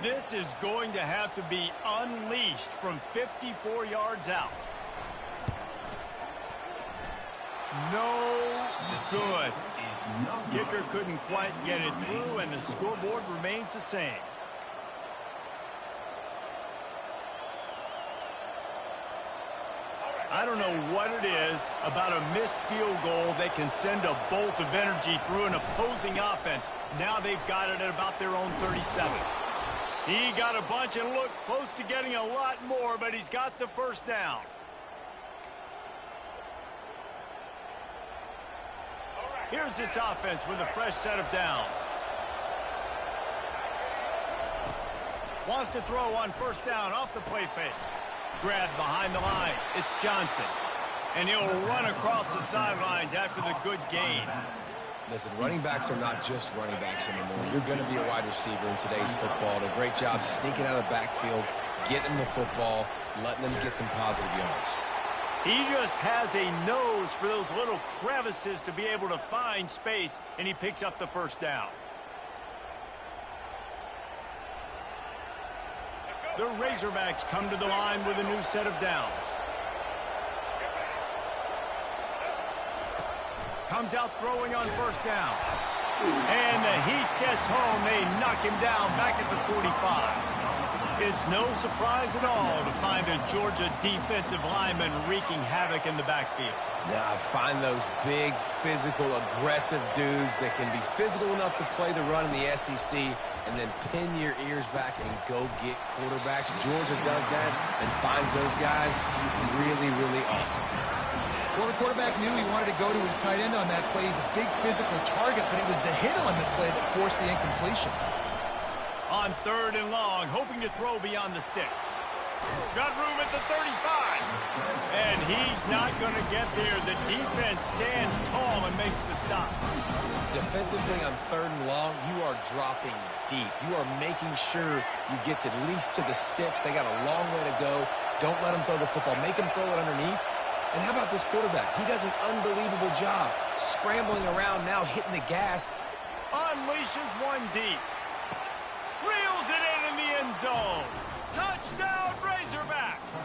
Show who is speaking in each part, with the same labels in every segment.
Speaker 1: This is going to have to be unleashed from 54 yards out. No good. Kicker couldn't quite get it through, and the scoreboard remains the same. I don't know what it is about a missed field goal that can send a bolt of energy through an opposing offense. Now they've got it at about their own 37. He got a bunch and looked close to getting a lot more, but he's got the first down. Here's this offense with a fresh set of downs. Wants to throw on first down off the play fake. Grabbed behind the line. It's Johnson. And he'll run across the sidelines after the good gain.
Speaker 2: Listen, running backs are not just running backs anymore. You're going to be a wide receiver in today's football. A great job sneaking out of the backfield, getting the football, letting them get some positive yards.
Speaker 1: He just has a nose for those little crevices to be able to find space, and he picks up the first down. The Razorbacks come to the line with a new set of downs. Comes out throwing on first down. And the heat gets home. They knock him down back at the 45. It's no surprise at all to find a Georgia defensive lineman wreaking havoc in the backfield.
Speaker 2: Yeah, I find those big, physical, aggressive dudes that can be physical enough to play the run in the SEC and then pin your ears back and go get quarterbacks. Georgia does that and finds those guys really, really often.
Speaker 3: Well, the quarterback knew he wanted to go to his tight end on that play. He's a big physical target, but it was the hit on the play that forced the incompletion.
Speaker 1: On third and long, hoping to throw beyond the sticks. Got room at the 35. And he's not going to get there. The defense stands tall and makes the stop.
Speaker 2: Defensively on third and long, you are dropping deep. You are making sure you get at least to the sticks. They got a long way to go. Don't let them throw the football. Make them throw it underneath. And how about this quarterback? He does an unbelievable job scrambling around now, hitting the gas.
Speaker 1: Unleashes one deep. Reels it in the end zone. Touchdown, Razorbacks.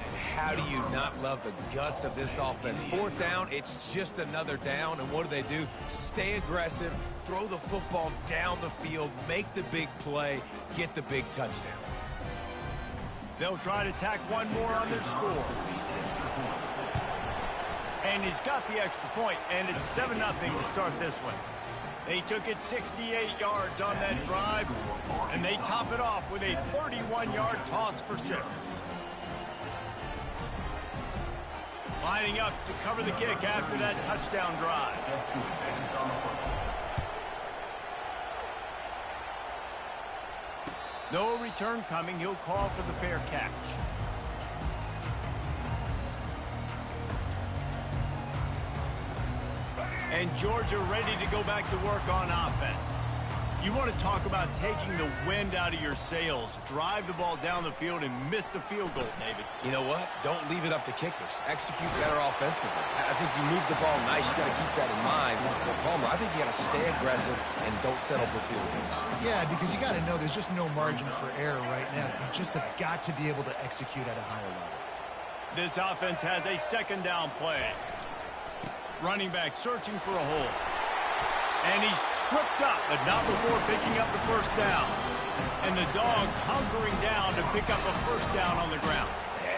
Speaker 2: And how do you not love the guts of this offense? Fourth down, it's just another down. And what do? Stay aggressive, throw the football down the field, make the big play, get the big touchdown.
Speaker 1: They'll try to tack one more on their score. And he's got the extra point, and it's 7-0 to start this one. They took it 68 yards on that drive, and they top it off with a 31-yard toss for 6. Lining up to cover the kick after that touchdown drive. No return coming. He'll call for the fair catch. And Georgia ready to go back to work on offense. You want to talk about taking the wind out of your sails. Drive the ball down the field and miss the field goal, David.
Speaker 2: You know what? Don't leave it up to kickers. Execute better offensively. I think you move the ball nice. You got to keep that in mind. But Palmer, I think you got to stay aggressive and don't settle for field goals.
Speaker 3: Yeah, because you got to know there's just no margin for error right now. You just have got to be able to execute at a higher level.
Speaker 1: This offense has a second down play. Running back searching for a hole. And he's tripped up, but not before picking up the first down. And the Dogs hunkering down to pick up a first down on the ground.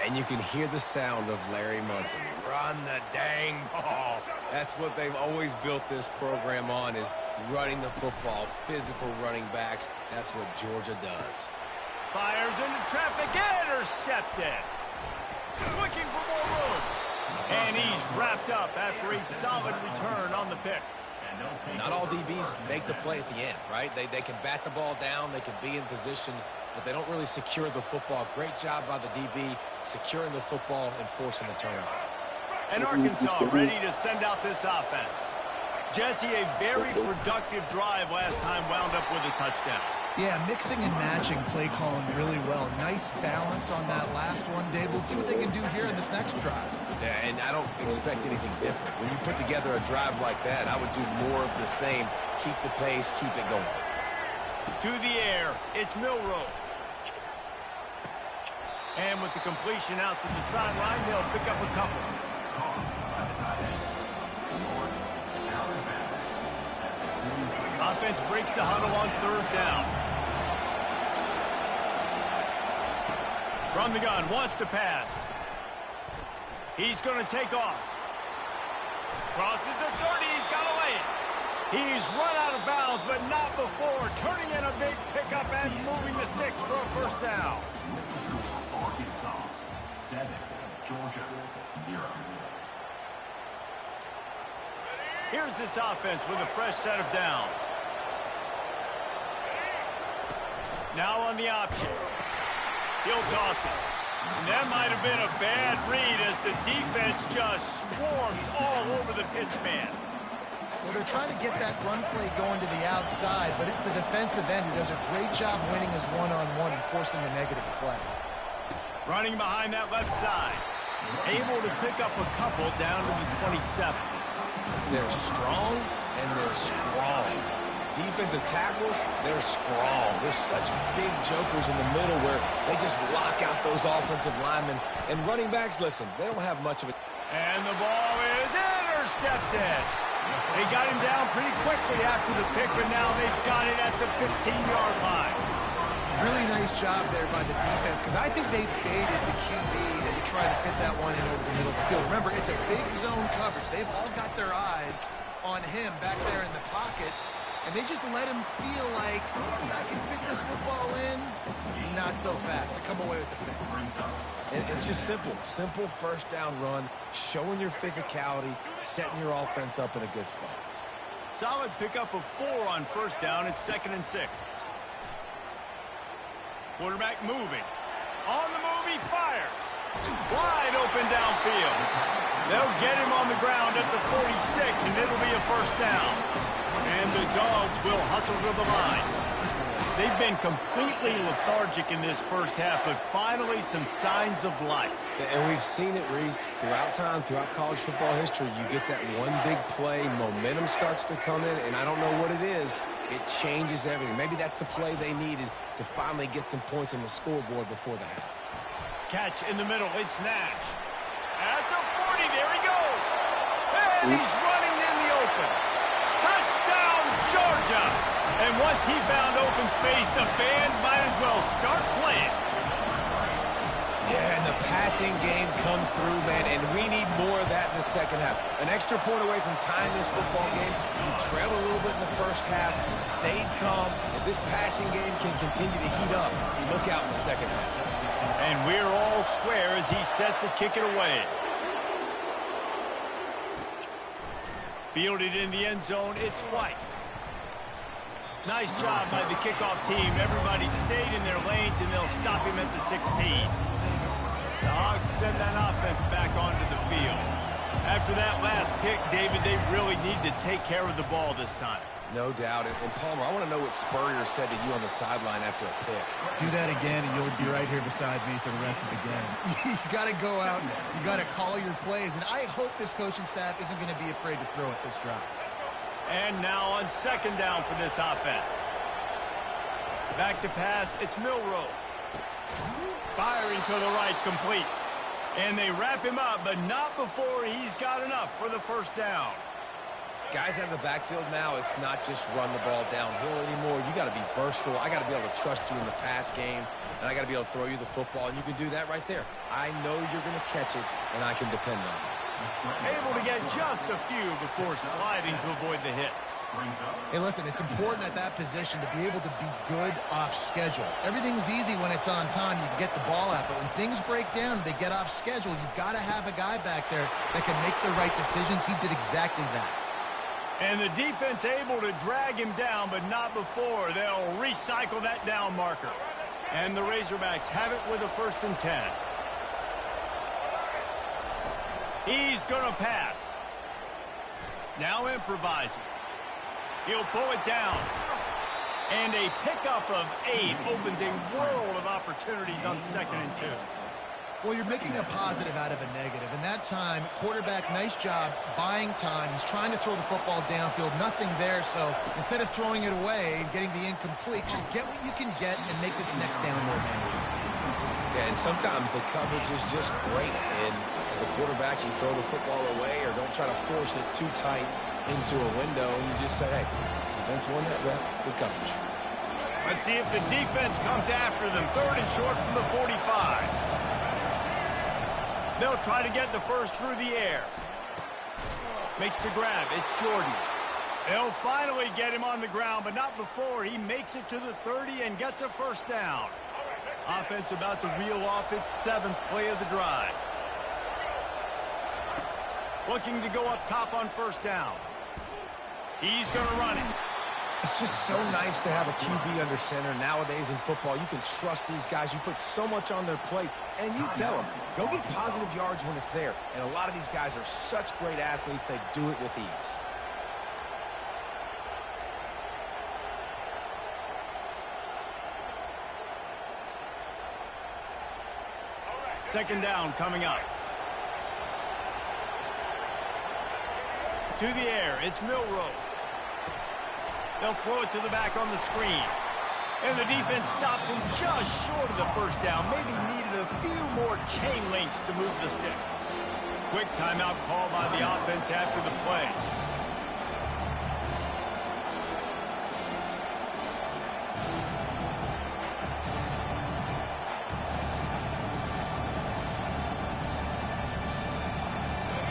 Speaker 2: And you can hear the sound of Larry Munson. Run the dang ball. That's what they've always built this program on, is running the football, physical running backs. That's what Georgia does.
Speaker 1: Fires into traffic, intercepted. Looking for more room. And he's wrapped up after a solid return on the pick.
Speaker 2: Not all DBs make the play at the end, right? They can bat the ball down, they can be in position, but they don't really secure the football. Great job by the DB securing the football and forcing the turnover.
Speaker 1: And Arkansas ready to send out this offense. Jesse, a very productive drive last time, wound up with a touchdown.
Speaker 3: Yeah, mixing and matching play calling really well. Nice balance on that last one, Dave. We'll see what they can do here in this next drive.
Speaker 2: Yeah, and I don't expect anything different. When you put together a drive like that, I would do more of the same. Keep the pace, keep it going.
Speaker 1: To the air, it's Milroe. And with the completion out to the sideline, they'll pick up a couple. Offense breaks the huddle on third down. From the gun, wants to pass. He's going to take off. Crosses the 30, he's got to lay it. He's run out of bounds, but not before turning in a big pickup and moving the sticks for a first down.
Speaker 4: Arkansas 7, Georgia 0.
Speaker 1: Here's this offense with a fresh set of downs. Now on the option. He'll toss it. And that might have been a bad read as the defense just swarms all over the pitch man.
Speaker 3: Well, they're trying to get that run play going to the outside, but it's the defensive end who does a great job winning his one-on-one and forcing the negative play.
Speaker 1: Running behind that left side. Able to pick up a couple down to the 27.
Speaker 2: They're strong and they're strong. Defensive tackles, they're strong. There's such big jokers in the middle where they just lock out those offensive linemen. And running backs, listen, they don't have much of it.
Speaker 1: And the ball is intercepted. They got him down pretty quickly after the pick, but now they've got it at the 15-yard line.
Speaker 3: Really nice job there by the defense, because I think they baited the QB into trying to fit that one in over the middle of the field. Remember, it's a big zone coverage. They've all got their eyes on him back there in the pocket, and they just let him feel like, maybe I can fit this football in. Not so fast. They come away with the pick.
Speaker 2: And it's just simple. Simple first down run, showing your physicality, setting your offense up in a good spot.
Speaker 1: Solid pickup of 4 on first down. It's 2nd and 6. Quarterback moving. On the move, he fires. Wide open downfield. They'll get him on the ground at the 46, and it'll be a first down. And the Dogs will hustle to the line. They've been completely lethargic in this first half, but finally some signs of life.
Speaker 2: And we've seen it, Reese, throughout time, throughout college football history. You get that one big play, momentum starts to come in, and I don't know what it is. It changes everything. Maybe that's the play they needed to finally get some points on the scoreboard before the half.
Speaker 1: Catch in the middle. It's Nash. At the 40, there he goes. And he's running in the open. Touchdown, Georgia. And once he found open space, the band might as well start playing.
Speaker 2: Yeah, and the passing game comes through, man, and we need more of that in the second half. An extra point away from tying this football game. You trailed a little bit in the first half, stayed calm. If this passing game can continue to heat up, look out in the second half.
Speaker 1: And we're all square as he's set to kick it away. Fielded in the end zone, it's White. Nice job by the kickoff team. Everybody stayed in their lanes, and they'll stop him at the 16. The Hogs send that offense back onto the field. After that last pick, David, they really need to take care of the ball this time.
Speaker 2: No doubt. And Palmer, I want to know what Spurrier said to you on the sideline after a pick.
Speaker 3: Do that again, and you'll be right here beside me for the rest of the game. You got to go out. You got to call your plays, and I hope this coaching staff isn't going to be afraid to throw at this drive.
Speaker 1: And now on second down for this offense. Back to pass, it's Milroe. Firing to the right, complete. And they wrap him up, but not before he's got enough for the first down.
Speaker 2: Guys out of the backfield now, it's not just run the ball downhill anymore. You got to be versatile. I got to be able to trust you in the pass game, and I got to be able to throw you the football, and you can do that right there. I know you're going to catch it, and I can depend on it.
Speaker 1: Able to get just a few before sliding to avoid the hits.
Speaker 3: Hey, listen, it's important at that position to be able to be good off schedule. Everything's easy when it's on time. You can get the ball out, but when things break down, they get off schedule. You've got to have a guy back there that can make the right decisions. He did exactly that.
Speaker 1: And the defense able to drag him down, but not before. They'll recycle that down marker. And the Razorbacks have it with a 1st and 10. He's going to pass. Now improvising. He'll pull it down. And a pickup of 8 opens a world of opportunities on 2nd and 2.
Speaker 3: Well, you're making a positive out of a negative. And that time, quarterback, nice job buying time. He's trying to throw the football downfield. Nothing there. So instead of throwing it away and getting the incomplete, just get what you can get and make this next down more manageable.
Speaker 2: Yeah, and sometimes the coverage is just great. And as a quarterback, you throw the football away or don't try to force it too tight into a window. And you just say, hey, defense won that rep. Good coverage.
Speaker 1: Let's see if the defense comes after them. 3rd and short from the 45. They'll try to get the first through the air. Makes the grab. It's Jordan. They'll finally get him on the ground, but not before he makes it to the 30 and gets a first down. Offense about to reel off its 7th play of the drive. Looking to go up top on first down. He's going to run it.
Speaker 2: It's just so nice to have a QB under center nowadays in football. You can trust these guys. You put so much on their plate, and you tell them, go get positive yards when it's there. And a lot of these guys are such great athletes, they do it with ease.
Speaker 1: Second down coming up. To the air, it's Milroe. They'll throw it to the back on the screen. And the defense stops him just short of the first down. Maybe needed a few more chain links to move the sticks. Quick timeout call by the offense after the play.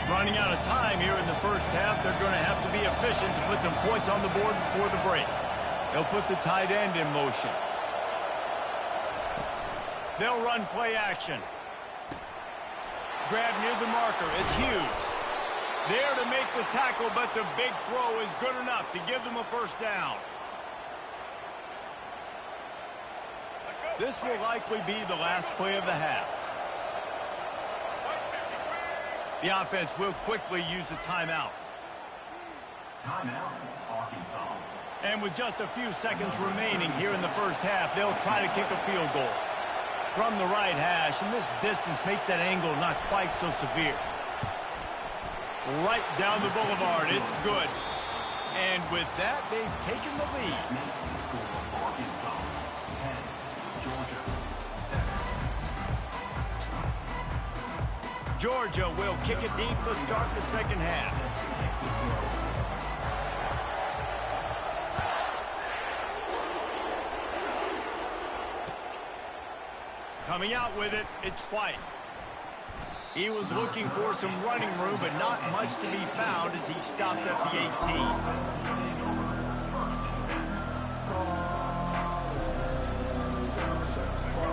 Speaker 1: Running out of time here in the first half. They're going to have to be efficient to put some points on the board before the break. They'll put the tight end in motion. They'll run play action. Grab near the marker. It's Hughes. There to make the tackle, but the big throw is good enough to give them a first down. This will likely be the last play of the half. The offense will quickly use a timeout.
Speaker 4: Timeout, Arkansas.
Speaker 1: And with just a few seconds remaining here in the first half, they'll try to kick a field goal. From the right hash, and this distance makes that angle not quite so severe. Right down the boulevard, it's good. And with that, they've taken the lead.
Speaker 4: Makes the score Arkansas 10, Georgia 7.
Speaker 1: Georgia will kick it deep to start the second half. Coming out with it, it's White. He was looking for some running room, but not much to be found as he stopped at the 18.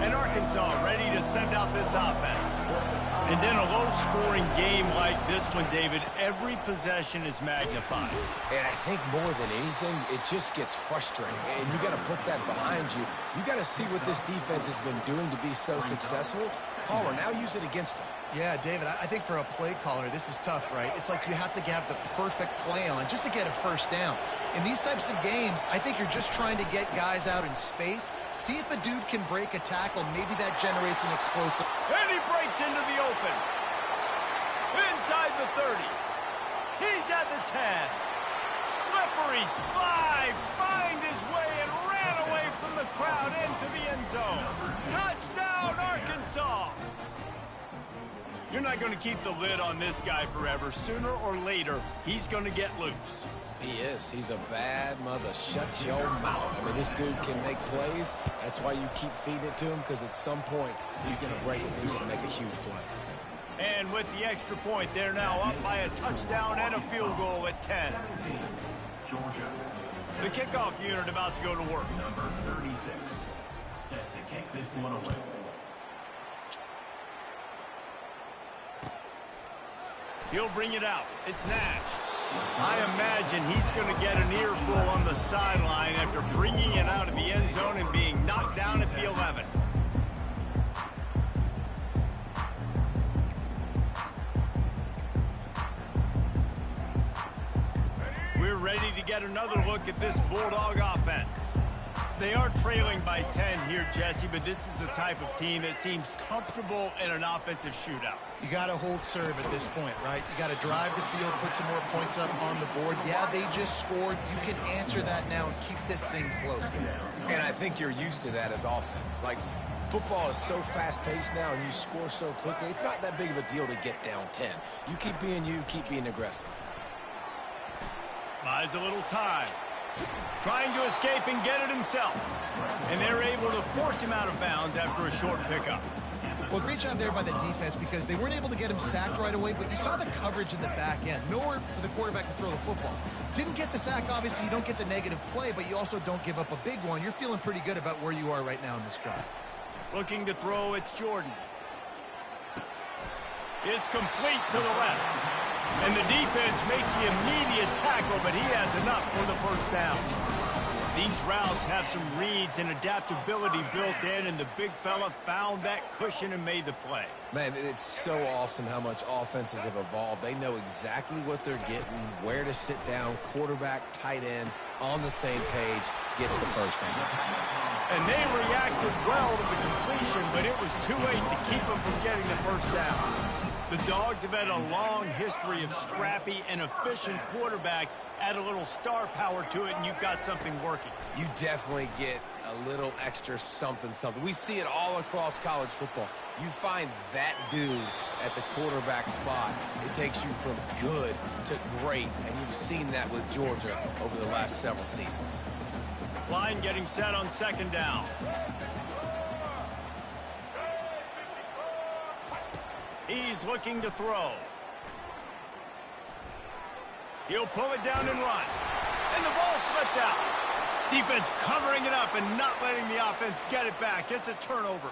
Speaker 1: And Arkansas ready to send out this offense. And in a low-scoring game like this one, David, every possession is magnified.
Speaker 2: And I think more than anything, it just gets frustrating. And you got to put that behind you. You got to see what this defense has been doing to be so successful. Palmer, now use it against them.
Speaker 3: Yeah, David, I think for a play caller, this is tough, right? It's like you have to have the perfect play on just to get a first down. In these types of games, I think you're just trying to get guys out in space, see if a dude can break a tackle. Maybe that generates an explosive.
Speaker 1: And he breaks into the open. Inside the 30. He's at the 10. Slippery slide, find his way and ran away from the crowd into the end zone. Touchdown, Arkansas! You're not going to keep the lid on this guy forever. Sooner or later, he's going to get loose.
Speaker 2: He is. He's a bad mother. Shut your mouth. I mean, this dude can make plays. That's why you keep feeding it to him, because at some point, he's going to break it loose and make a huge play.
Speaker 1: And with the extra point, they're now up by a touchdown and a field goal at 10.
Speaker 4: 17, Georgia.
Speaker 1: The kickoff unit about to go to work.
Speaker 4: Number 36, set to kick this one away.
Speaker 1: He'll bring it out. It's Nash. I imagine he's going to get an earful on the sideline after bringing it out of the end zone and being knocked down at the 11. We're ready to get another look at this Bulldog offense. They are trailing by 10 here, Jesse, but this is the type of team that seems comfortable in an offensive shootout.
Speaker 3: You got to hold serve at this point, right? You got to drive the field, put some more points up on the board. Yeah, they just scored. You can answer that now and keep this thing close.
Speaker 2: And I think you're used to that as offense. Like, football is so fast-paced now, and you score so quickly. It's not that big of a deal to get down 10. You keep being aggressive.
Speaker 1: Buys a little time. Trying to escape and get it himself. And they're able to force him out of bounds after a short pickup.
Speaker 3: Well, great job there by the defense because they weren't able to get him sacked right away, but you saw the coverage in the back end. Nowhere for the quarterback to throw the football. Didn't get the sack, obviously. You don't get the negative play, but you also don't give up a big one. You're feeling pretty good about where you are right now in this drive.
Speaker 1: Looking to throw, it's Jordan. It's complete to the left. And the defense makes the immediate tackle, but he has enough for the first down. These routes have some reads and adaptability built in, and the big fella found that cushion and made the play.
Speaker 2: Man, it's so awesome how much offenses have evolved. They know exactly what they're getting, where to sit down, quarterback, tight end, on the same page, gets the first down.
Speaker 1: And they reacted well to the completion, but it was too late to keep them from getting the first down. The Dogs have had a long history of scrappy and efficient quarterbacks. Add a little star power to it, and you've got something working.
Speaker 2: You definitely get a little extra something. We see it all across college football. You find that dude at the quarterback spot. It takes you from good to great, and you've seen that with Georgia over the last several seasons.
Speaker 1: Line getting set on second down. He's looking to throw. He'll pull it down and run. And the ball slipped out. Defense covering it up and not letting the offense get it back. It's a turnover.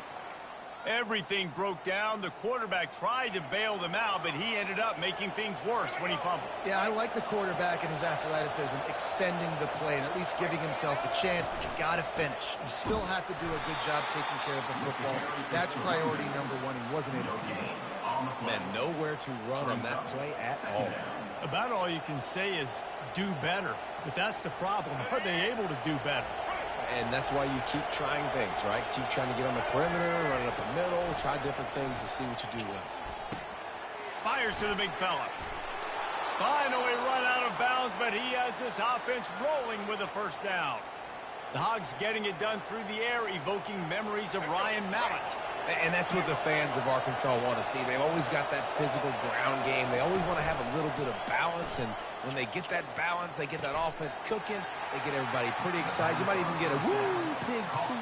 Speaker 1: Everything broke down. The quarterback tried to bail them out, but he ended up making things worse when he fumbled.
Speaker 3: Yeah, I like the quarterback and his athleticism, extending the play and at least giving himself the chance, but you got to finish. You still have to do a good job taking care of the football. That's priority number one. He wasn't able to do it.
Speaker 2: Man, nowhere to run on that play at all.
Speaker 1: About all you can say is do better. But that's the problem. Are they able to do better?
Speaker 2: And that's why you keep trying things, right? Keep trying to get on the perimeter, run up the middle, try different things to see what you do well.
Speaker 1: Fires to the big fella. Finally run out of bounds, but he has this offense rolling with a first down. The Hogs getting it done through the air, evoking memories of Ryan Mallett.
Speaker 2: And that's what the fans of Arkansas want to see. They've always got that physical ground game. They always want to have a little bit of balance, and when they get that balance, they get that offense cooking, they get everybody pretty excited. You might even get a woo, pig swing.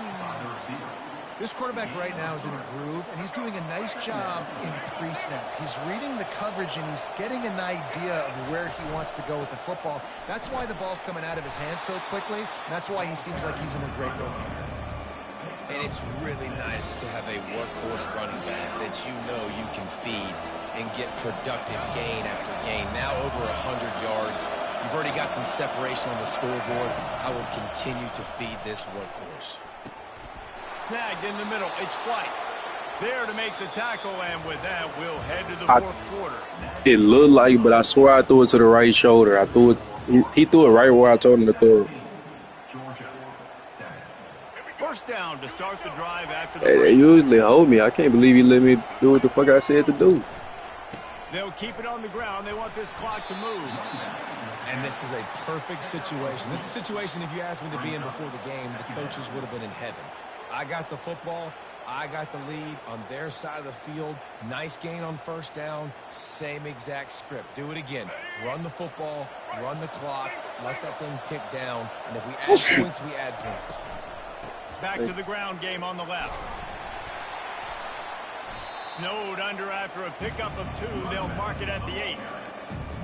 Speaker 3: This quarterback right now is in a groove, and he's doing a nice job in pre-snap. He's reading the coverage, and he's getting an idea of where he wants to go with the football. That's why the ball's coming out of his hands so quickly, and that's why he seems like he's in a great rhythm.
Speaker 2: And it's really nice to have a workhorse running back that you know you can feed and get productive gain after gain. Now over 100 yards. You've already got some separation on the scoreboard. I would continue to feed this workhorse.
Speaker 1: Snagged in the middle. It's White. There to make the tackle, and with that, we'll head to the fourth quarter.
Speaker 5: It looked like, but I swear I threw it to the right shoulder. I threw it. He threw it right where I told him to throw it.
Speaker 1: First down to start the drive after the
Speaker 5: They usually hold me. I can't believe he let me do what the fuck I said to do.
Speaker 1: They'll keep it on the ground. They want this clock to move.
Speaker 2: And this is a perfect situation. This is a situation, if you asked me to be in before the game, the coaches would have been in heaven. I got the football. I got the lead on their side of the field. Nice gain on first down. Same exact script. Do it again. Run the football. Run the clock. Let that thing tick down. And if we add points, we add points.
Speaker 1: Back to the ground game on the left. Snowed under after a pickup of 2. They'll mark it at the 8.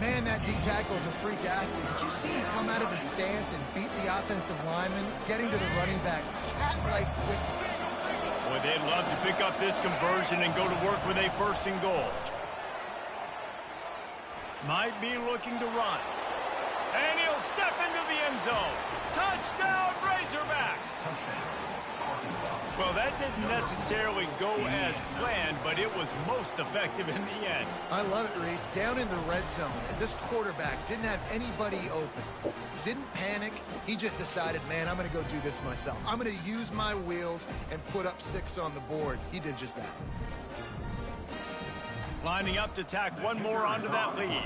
Speaker 3: Man, that D tackle is a freak athlete. Did you see him come out of his stance and beat the offensive lineman, getting to the running back? Cat-like quickness.
Speaker 1: Boy, they'd love to pick up this conversion and go to work with a first and goal. Might be looking to run. And he'll step into the end zone. Touchdown, Razorbacks! Well, Well, that didn't necessarily go as planned, but it was most effective in the end.
Speaker 3: I love it, Reese. Down in the red zone, and this quarterback didn't have anybody open. Didn't panic. He just decided, man, I'm going to go do this myself. I'm going to use my wheels and put up 6 on the board. He did just that.
Speaker 1: Lining up to tack one more onto that lead.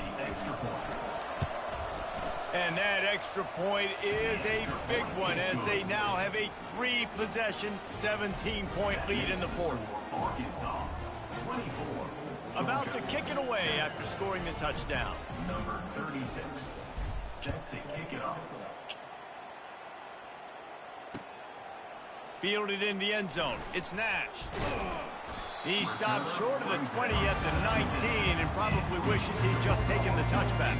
Speaker 1: And that extra point is a big one as they now have a 3-possession, 17-point lead in the fourth.
Speaker 4: Arkansas, 24.
Speaker 1: About to kick it away after scoring the touchdown.
Speaker 4: Number 36, set to kick it off.
Speaker 1: Fielded in the end zone. It's Nash. He stopped short of the 20 at the 19 and probably wishes he'd just taken the touchback.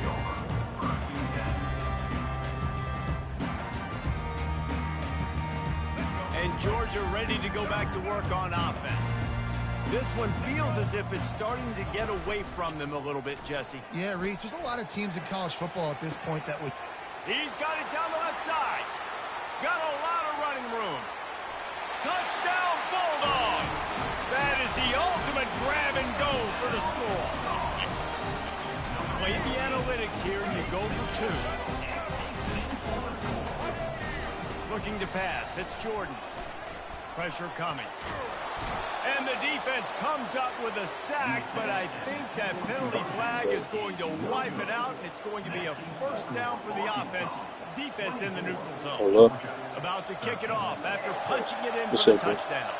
Speaker 1: And Georgia ready to go back to work on offense. This one feels as if it's starting to get away from them a little bit, Jesse.
Speaker 3: Yeah, Reese, there's a lot of teams in college football at this point that would...
Speaker 1: He's got it down the left side. Got a lot of running room. Touchdown, Bulldogs! That is the ultimate grab and go for the score. Play the analytics here and you go for 2. Looking to pass. It's Jordan. Pressure coming. And the defense comes up with a sack, but I think that penalty flag is going to wipe it out, and it's going to be a first down for the offense. Defense in the neutral zone.
Speaker 5: Hello.
Speaker 1: About to kick it off after punching it in for the touchdown.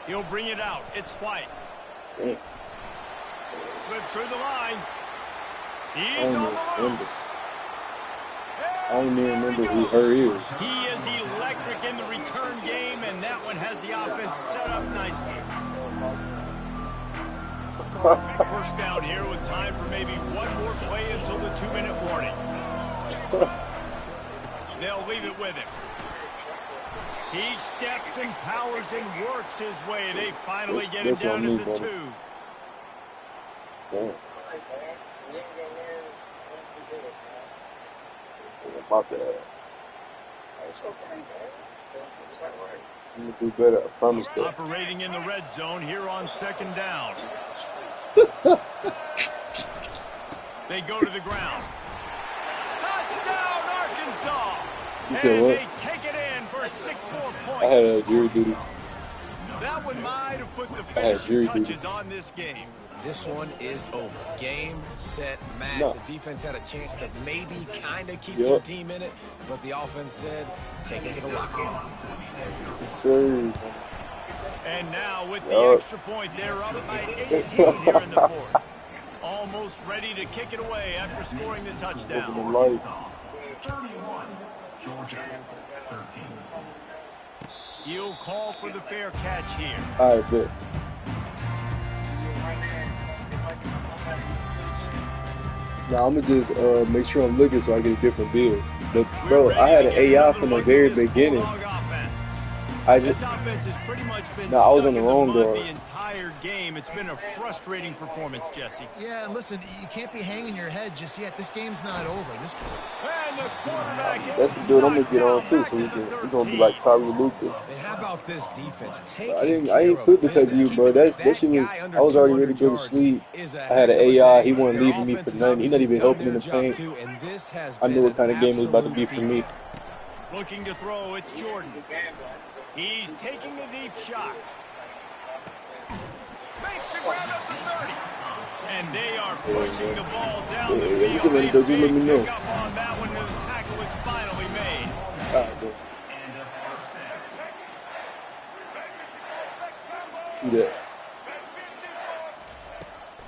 Speaker 1: He'll bring it out. It's White. Slips through the line. He's on the loose.
Speaker 5: I don't even remember who her is.
Speaker 1: He is electric in the return game, and that one has the offense set up nicely. First down here with time for maybe one more play until the 2-minute warning. They'll leave it with him. He steps and powers and works his way. They finally get him down to the 2.
Speaker 5: Damn. My bad. You do better, I promise that.
Speaker 1: Operating in the red zone here on 2nd down. They go to the ground. Touchdown, Arkansas!
Speaker 5: You said
Speaker 1: and
Speaker 5: what?
Speaker 1: they take it in for 6 more points.
Speaker 5: I had a jury duty.
Speaker 1: That one might have put the
Speaker 5: I had
Speaker 1: finishing
Speaker 5: jury
Speaker 1: touches
Speaker 5: duty.
Speaker 1: on this game.
Speaker 2: This one is over. Game, set, match.
Speaker 5: No.
Speaker 2: The defense had a chance to maybe kind of keep
Speaker 5: Yep.
Speaker 2: their team in it, but the offense said, take it to the locker room.
Speaker 5: Yes, sir.
Speaker 1: And now with the extra point, they're up by 18 here in the fourth. Almost ready to kick it away after scoring the
Speaker 5: Living
Speaker 1: touchdown.
Speaker 5: the life.
Speaker 4: 31, Georgia, 13.
Speaker 1: He'll call for the fair catch here.
Speaker 5: I bet. Now I'm gonna just make sure I'm looking so I get a different build. But, bro, I had an AI from the very beginning. I
Speaker 1: This
Speaker 5: just
Speaker 1: offense has pretty much been
Speaker 5: No, I was
Speaker 1: stuck
Speaker 5: on the
Speaker 1: in
Speaker 5: wrong
Speaker 1: mud
Speaker 5: guard.
Speaker 1: the entire game. It's been a frustrating performance, Jesse.
Speaker 3: Yeah, and listen, you can't be hanging your head just yet. This game's not over.
Speaker 1: And the quarterback
Speaker 5: that's the dude I'm gonna get on too, so we're gonna be like Kyrie Lucas.
Speaker 2: And how about this defense?
Speaker 5: I didn't put the type of you, bro. That shit was. I was already ready to go to sleep. I had an AI. He wasn't leaving me for nothing. He's not even helping in the paint. I knew what kind of game it was about to be for me.
Speaker 1: Looking to throw, it's Jordan. He's taking a deep shot. Makes the grab at the 30. And they are pushing the ball down the
Speaker 5: Yeah,
Speaker 1: field.
Speaker 5: you can let me
Speaker 1: They
Speaker 5: let me know.
Speaker 1: pick up on that one, and the tackle is finally made.
Speaker 5: Alright, bro. Do that.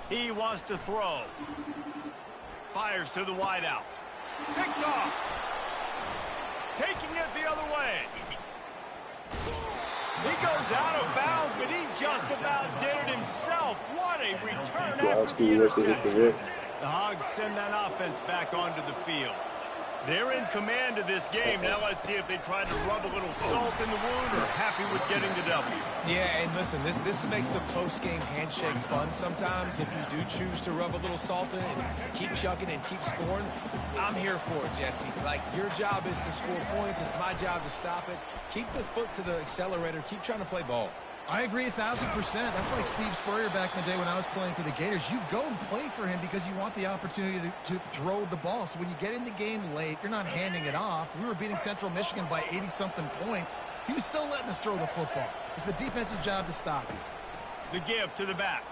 Speaker 1: He wants to throw. Fires to the wideout. Picked off. Taking it the other way. He goes out of bounds, but he just about did it himself. What a return after the interception. The Hogs send that offense back onto the field. They're in command of this game. Now let's see if they try to rub a little salt in the wound or happy with getting the W.
Speaker 2: Yeah, and listen, this makes the post-game handshake fun sometimes. If you do choose to rub a little salt in it and keep chucking and keep scoring, I'm here for it, Jesse. Like, your job is to score points. It's my job to stop it. Keep the foot to the accelerator. Keep trying to play ball.
Speaker 3: I agree 1,000%. That's like Steve Spurrier back in the day when I was playing for the Gators. You go and play for him because you want the opportunity to throw the ball. So when you get in the game late, you're not handing it off. We were beating Central Michigan by 80-something points. He was still letting us throw the football. It's the defense's job to stop you.
Speaker 1: The give to the back.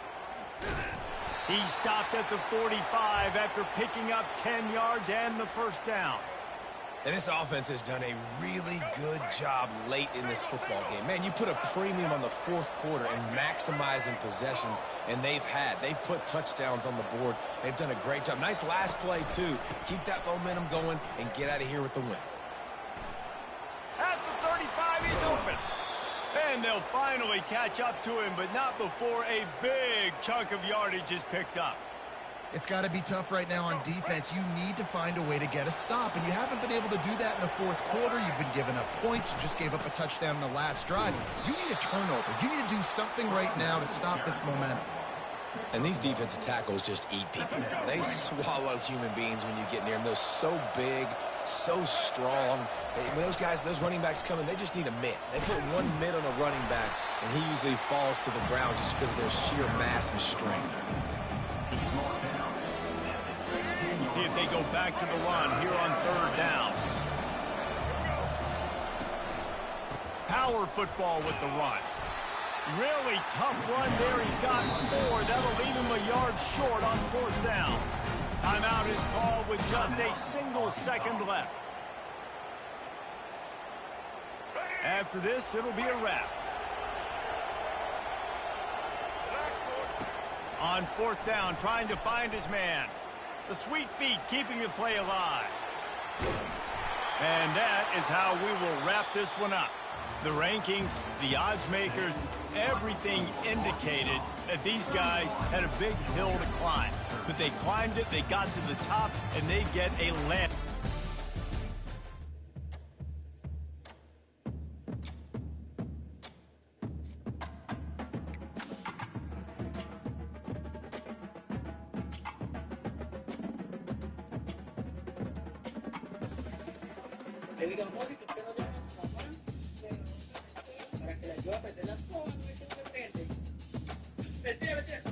Speaker 1: He stopped at the 45 after picking up 10 yards and the first down.
Speaker 2: And this offense has done a really good job late in this football game. Man, you put a premium on the fourth quarter and maximizing possessions, and they've put touchdowns on the board. They've done a great job. Nice last play, too. Keep that momentum going and get out of here with the win.
Speaker 1: At the 35, he's open. And they'll finally catch up to him, but not before a big chunk of yardage is picked up.
Speaker 3: It's got to be tough right now on defense. You need to find a way to get a stop, and you haven't been able to do that in the fourth quarter. You've been giving up points. You just gave up a touchdown in the last drive. You need a turnover. You need to do something right now to stop this momentum.
Speaker 2: And these defensive tackles just eat people. They swallow human beings when you get near them. They're so big, so strong. When those guys, those running backs come in, they just need a mitt. They put one mitt on a running back, and he usually falls to the ground just because of their sheer mass and strength.
Speaker 1: See if they go back to the run here on third down. Power football with the run. Really tough run there. He got 4. That'll leave him a yard short on fourth down. Timeout is called with just a single second left. After this, it'll be a wrap. On fourth down, trying to find his man. The sweet feet keeping the play alive. And that is how we will wrap this one up. The rankings, the odds makers, everything indicated that these guys had a big hill to climb. But they climbed it, they got to the top, and they get a land.
Speaker 6: Le digo, Mori, que usted no llama a su mamá para que le ayude a meter las cosas, no es que se prende. Mentira, mentira.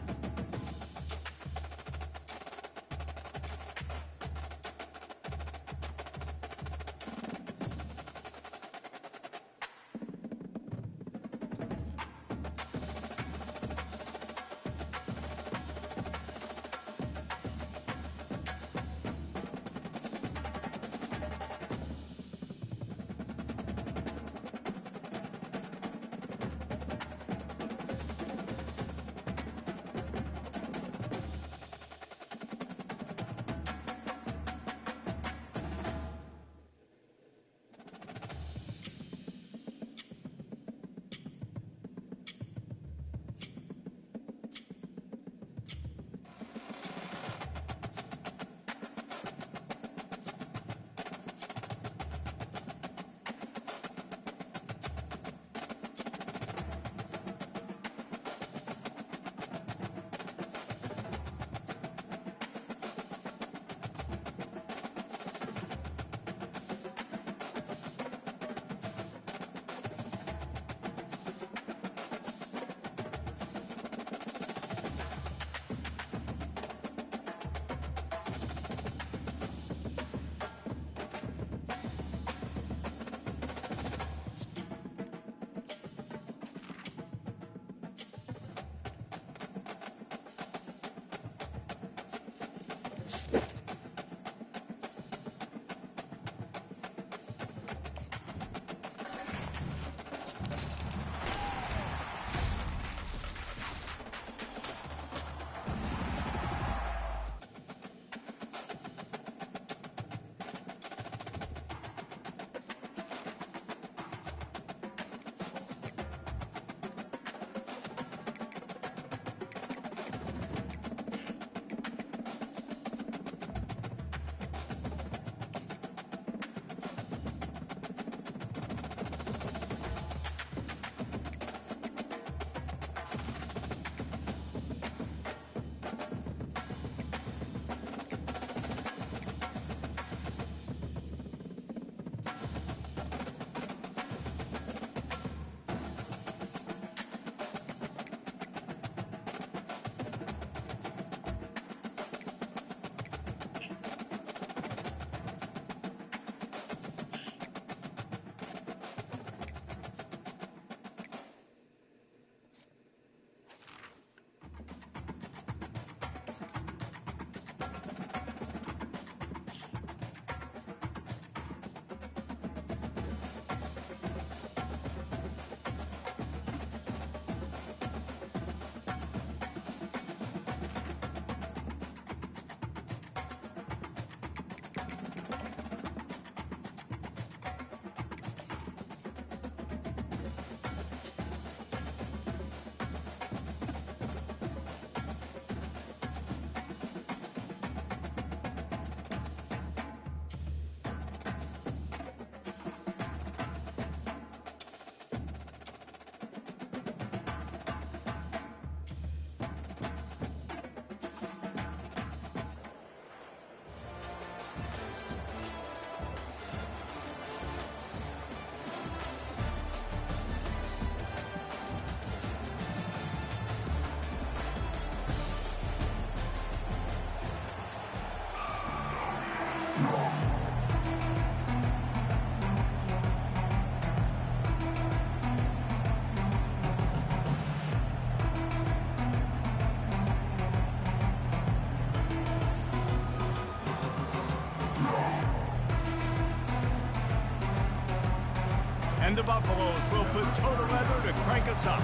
Speaker 1: And the Buffaloes will put total weather to crank us up.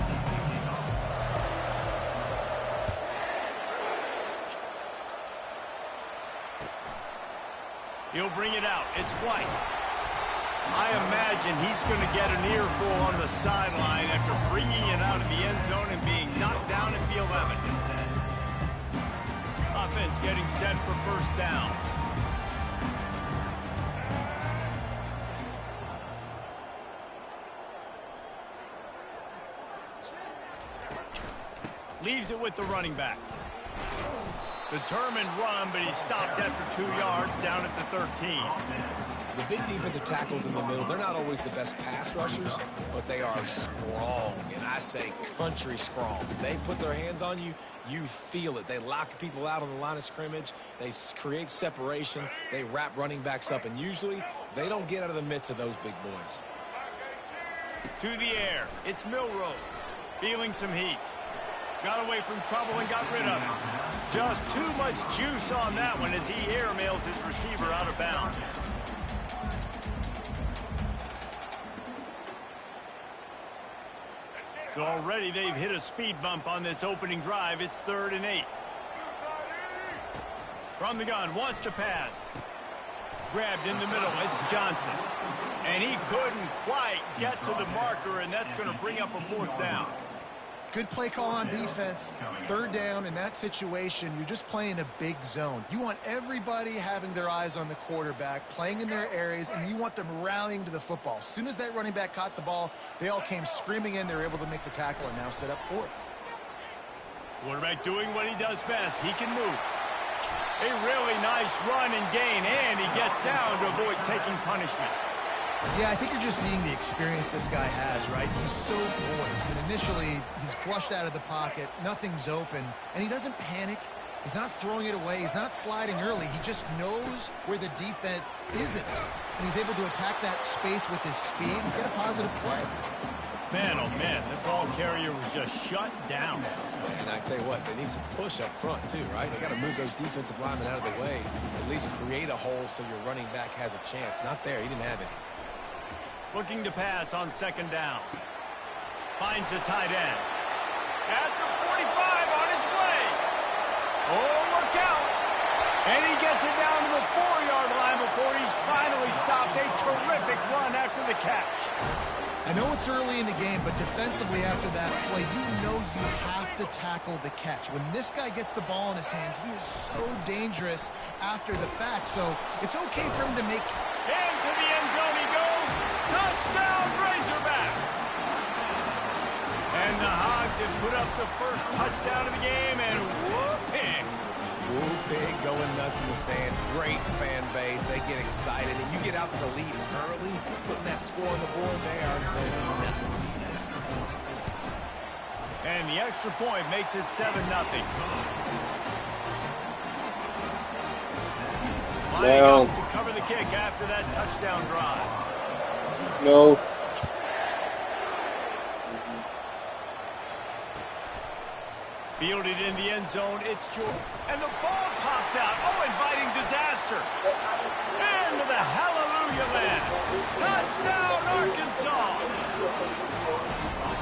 Speaker 1: He'll bring it out. It's White. I imagine he's going to get an earful on the sideline after bringing it out of the end zone and being knocked down at the 11. Offense getting set for first down. Leaves it with the running back. Determined run, but he stopped after 2 yards down at the 13.
Speaker 2: The big defensive tackles in the middle, they're not always the best pass rushers, but they are strong, and I say country strong. They put their hands on you, you feel it. They lock people out on the line of scrimmage. They create separation. They wrap running backs up, and usually they don't get out of the midst of those big boys.
Speaker 1: To the air. It's Milroe. Feeling some heat. Got away from trouble and got rid of it. Just too much juice on that one as he airmails his receiver out of bounds. So already they've hit a speed bump on this opening drive. It's 3rd and 8. From the gun, wants to pass. Grabbed in the middle, it's Johnson. And he couldn't quite get to the marker, and that's going to bring up a 4th down.
Speaker 3: Good play call on defense. 3rd down in that situation, you're just playing a big zone. You want everybody having their eyes on the quarterback, playing in their areas, and you want them rallying to the football. As soon as that running back caught the ball, they all came screaming in. They were able to make the tackle and now set up 4th.
Speaker 1: Quarterback doing what he does best. He can move. A really nice run and gain, and he gets down to avoid taking punishment.
Speaker 3: Yeah, I think you're just seeing the experience this guy has, right? He's so poised, and initially he's flushed out of the pocket, nothing's open, and he doesn't panic. He's not throwing it away. He's not sliding early. He just knows where the defense isn't, and he's able to attack that space with his speed and get a positive play.
Speaker 1: Man, oh man, the ball carrier was just shut down.
Speaker 2: And I tell you what, they need some push up front too, right? They got to move those defensive linemen out of the way, at least create a hole so your running back has a chance. Not there. He didn't have any.
Speaker 1: Looking to pass on 2nd down. Finds the tight end. At the 45 on his way. Oh, look out. And he gets it down to the 4-yard line before he's finally stopped. A terrific run after the catch.
Speaker 3: I know it's early in the game, but defensively after that play, you know you have to tackle the catch. When this guy gets the ball in his hands, he is so dangerous after the fact. So it's okay for him to make...
Speaker 1: Into the end zone he goes. Touchdown, Razorbacks! And the Hogs have put up the first touchdown of the game, and whooping!
Speaker 2: Whooping, going nuts in the stands. Great fan base. They get excited. And you get out to the lead early, putting that score on the board, they are going nuts.
Speaker 1: And the extra point makes it 7-0. Lining up to cover the kick after that touchdown drive.
Speaker 5: No.
Speaker 1: Fielded in the end zone, it's Jordan. And the ball pops out. Oh, inviting disaster. Into the hallelujah land. Touchdown, Arkansas.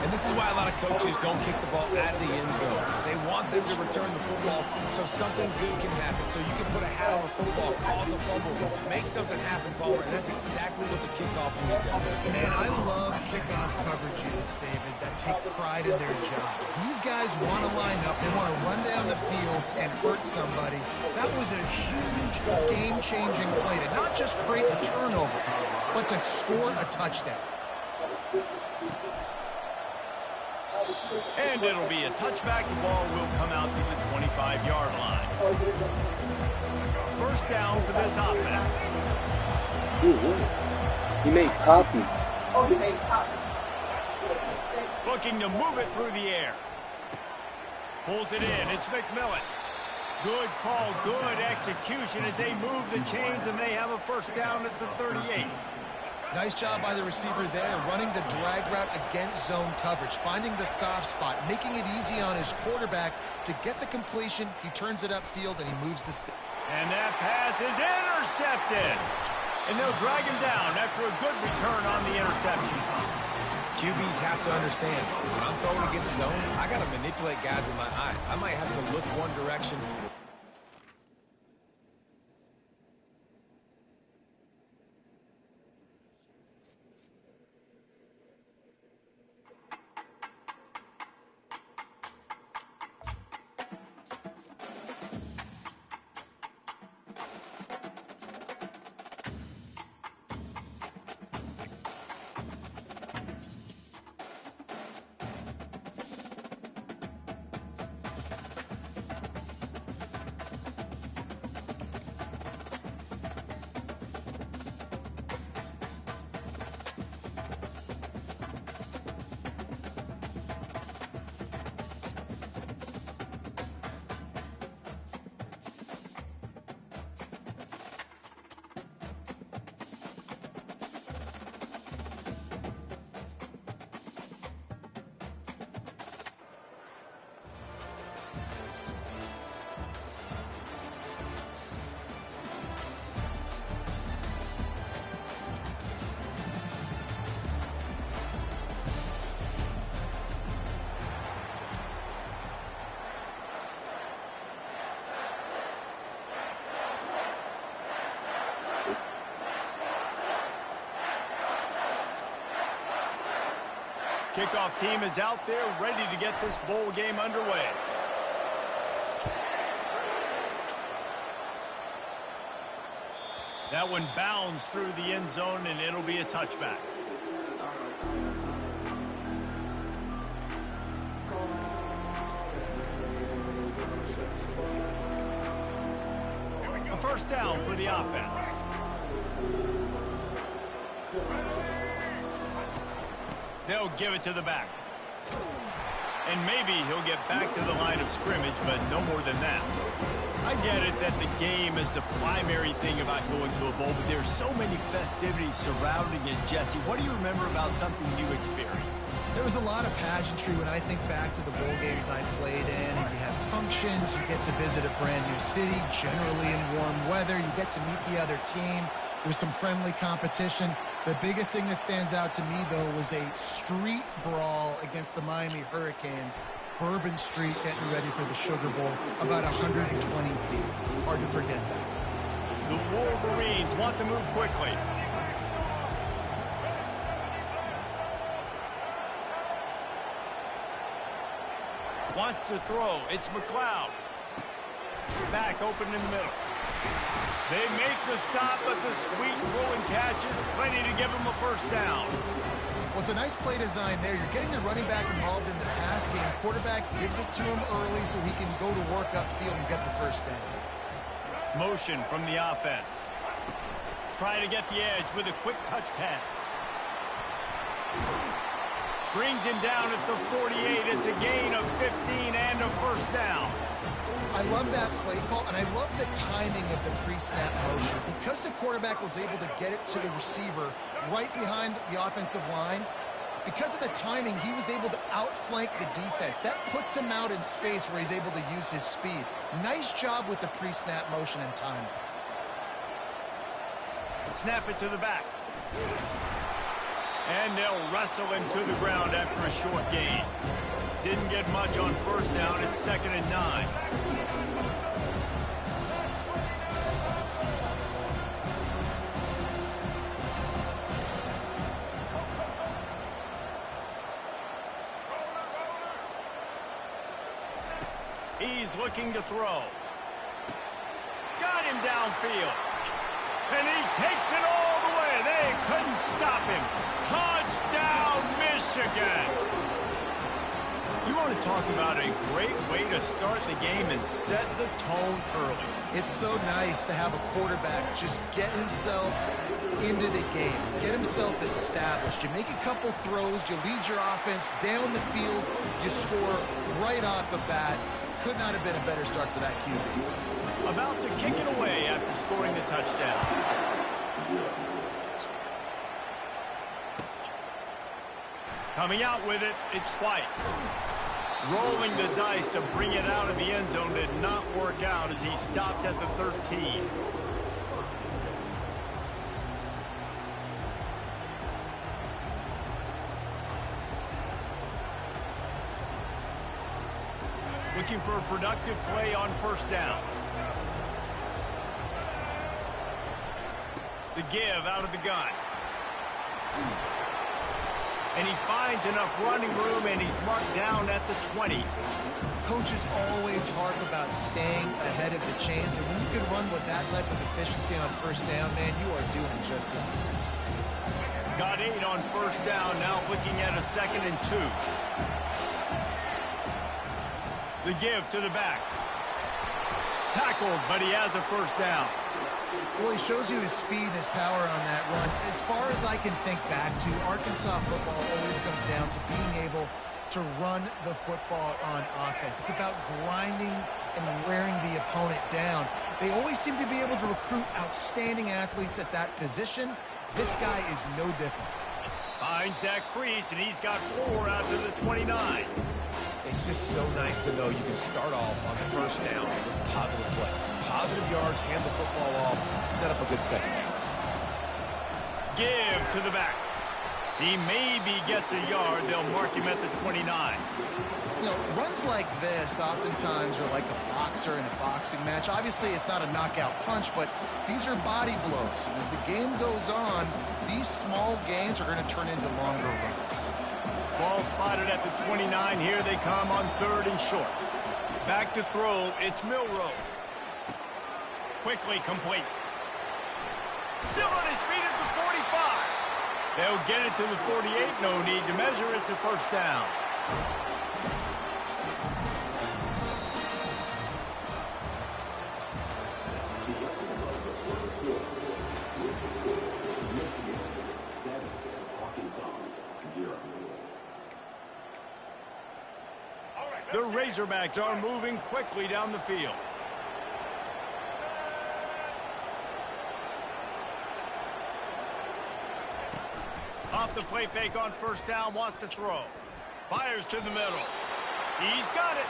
Speaker 2: And this is why a lot of coaches don't kick the ball out of the end zone. They want them to return the football so something good can happen. So you can put a hat on a football, cause a fumble, make something happen, Palmer. And that's exactly what the kickoff unit does.
Speaker 3: Man, I love kickoff coverage units, David, that take pride in their jobs. These guys want to line up. They want to run down the field and hurt somebody. That was a huge game-changing play to not just create the turnover, but to score a touchdown.
Speaker 1: And it'll be a touchback. The ball will come out to the 25-yard line. First down for this offense.
Speaker 5: He made copies.
Speaker 1: Looking to move it through the air. Pulls it in. It's McMillan. Good call, good execution as they move the chains, and they have a first down at the 38.
Speaker 3: Nice job by the receiver there, running the drag route against zone coverage, finding the soft spot, making it easy on his quarterback to get the completion. He turns it upfield, and he moves the stick.
Speaker 1: And that pass is intercepted. And they'll drag him down after a good return on the interception.
Speaker 2: QBs have to understand, when I'm throwing against zones, I got to manipulate guys in my eyes. I might have to look one direction.
Speaker 1: Kickoff team is out there ready to get this bowl game underway. That one bounds through the end zone, and it'll be a touchback. A first down for the offense. They'll give it to the back. And maybe he'll get back to the line of scrimmage, but no more than that. I get it that the game is the primary thing about going to a bowl, but there's so many festivities surrounding it. Jesse, what do you remember about something you experienced?
Speaker 3: There was a lot of pageantry when I think back to the bowl games I played in. And you have functions, you get to visit a brand new city, generally in warm weather. You get to meet the other team. There's some friendly competition. The biggest thing that stands out to me, though, was a street brawl against the Miami Hurricanes. Bourbon Street getting ready for the Sugar Bowl, about 120 deep. It's hard to forget that.
Speaker 1: The Wolverines want to move quickly. Wants to throw. It's McLeod. Back open in the middle. They make the stop, but the sweet throwing catch is plenty to give them a first down.
Speaker 3: Well, it's a nice play design there. You're getting the running back involved in the pass game. Quarterback gives it to him early so he can go to work upfield and get the first down.
Speaker 1: Motion from the offense. Try to get the edge with a quick touch pass. Brings him down at the 48. It's a gain of 15 and a first down.
Speaker 3: I love that play call, and I love the timing of the pre-snap motion. Because the quarterback was able to get it to the receiver right behind the offensive line, because of the timing, he was able to outflank the defense. That puts him out in space where he's able to use his speed. Nice job with the pre-snap motion and timing.
Speaker 1: Snap it to the back. And they'll wrestle him to the ground after a short gain. Didn't get much on first down. It's 2nd and 9. He's looking to throw. Got him downfield. And he takes it all the way. They couldn't stop him. Touchdown, Michigan. You want to talk about a great way to start the game and set the tone early.
Speaker 3: It's so nice to have a quarterback just get himself into the game, get himself established. You make a couple throws, you lead your offense down the field, you score right off the bat. Could not have been a better start for that QB.
Speaker 1: About to kick it away after scoring the touchdown. Coming out with it, it's White. Rolling the dice to bring it out of the end zone did not work out as he stopped at the 13. looking for a productive play on first down. The give out of the gun. And he finds enough running room, and he's marked down at the 20.
Speaker 3: Coaches always harp about staying ahead of the chains, and when you can run with that type of efficiency on first down, man, you are doing just that.
Speaker 1: Got 8 on first down, now looking at a 2nd and 2. The give to the back. Tackled, but he has a first down.
Speaker 3: Well, he shows you his speed and his power on that run. As far as I can think back to, Arkansas football always comes down to being able to run the football on offense. It's about grinding and wearing the opponent down. They always seem to be able to recruit outstanding athletes at that position. This guy is no different.
Speaker 1: Finds that crease, and he's got 4 out to the 29.
Speaker 2: It's just so nice to know you can start off on first down with positive plays. Positive yards, hand the football off, set up a good second down.
Speaker 1: Give to the back. He maybe gets a yard. They'll mark him at the 29.
Speaker 3: You know, runs like this oftentimes are like a boxer in a boxing match. Obviously, it's not a knockout punch, but these are body blows. And as the game goes on, these small gains are going to turn into longer runs.
Speaker 1: Ball spotted at the 29. Here they come on 3rd and short. Back to throw. It's Milroe. Quickly complete. Still on his feet at the 45. They'll get it to the 48. No need to measure. It's a first down. The Razorbacks are moving quickly down the field. Off the play fake on first down, wants to throw. Fires to the middle. He's got it.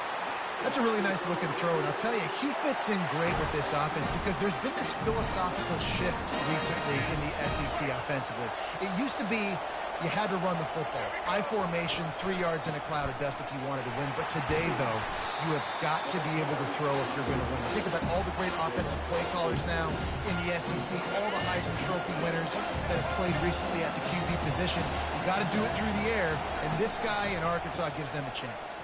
Speaker 3: That's a really nice looking throw, and I'll tell you, he fits in great with this offense because there's been this philosophical shift recently in the SEC offensively. It used to be you had to run the football. I formation, 3 yards in a cloud of dust if you wanted to win. But today, though, you have got to be able to throw if you're going to win. Think about all the great offensive play callers now in the SEC, all the Heisman Trophy winners that have played recently at the QB position. You got to do it through the air, and this guy in Arkansas gives them a chance.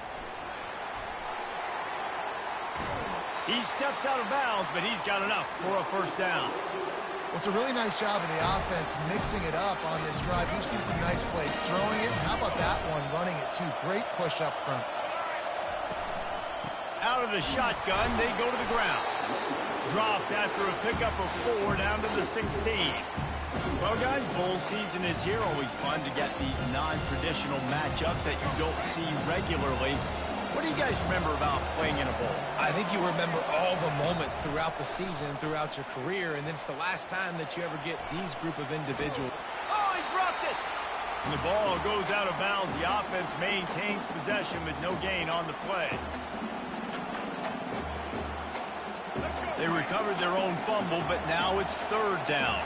Speaker 1: He steps out of bounds, but he's got enough for a first down.
Speaker 3: It's a really nice job of the offense mixing it up on this drive. You've seen some nice plays throwing it. How about that one running it too? Great push up front.
Speaker 1: Out of the shotgun, they go to the ground. Dropped after a pickup of 4 down to the 16. Well, guys, bowl season is here. Always fun to get these non-traditional matchups that you don't see regularly. What do you guys remember about playing in a bowl?
Speaker 2: I think you remember all the moments throughout the season, throughout your career, and then it's the last time that you ever get these group of individuals.
Speaker 1: Oh, he dropped it! And the ball goes out of bounds. The offense maintains possession with no gain on the play. They recovered their own fumble, but now it's 3rd down.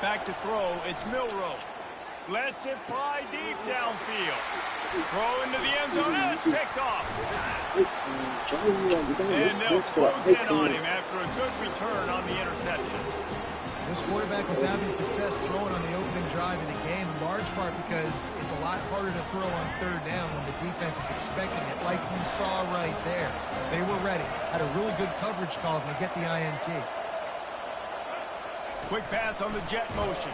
Speaker 1: Back to throw, it's Milroe. Lets it fly deep downfield. Throw into the end zone, and it's picked off. And they'll close in on him after a good return on the interception.
Speaker 3: This quarterback was having success throwing on the opening drive of the game, in large part because it's a lot harder to throw on 3rd down when the defense is expecting it, like you saw right there. They were ready, had a really good coverage call to get the INT.
Speaker 1: Quick pass on the jet motion.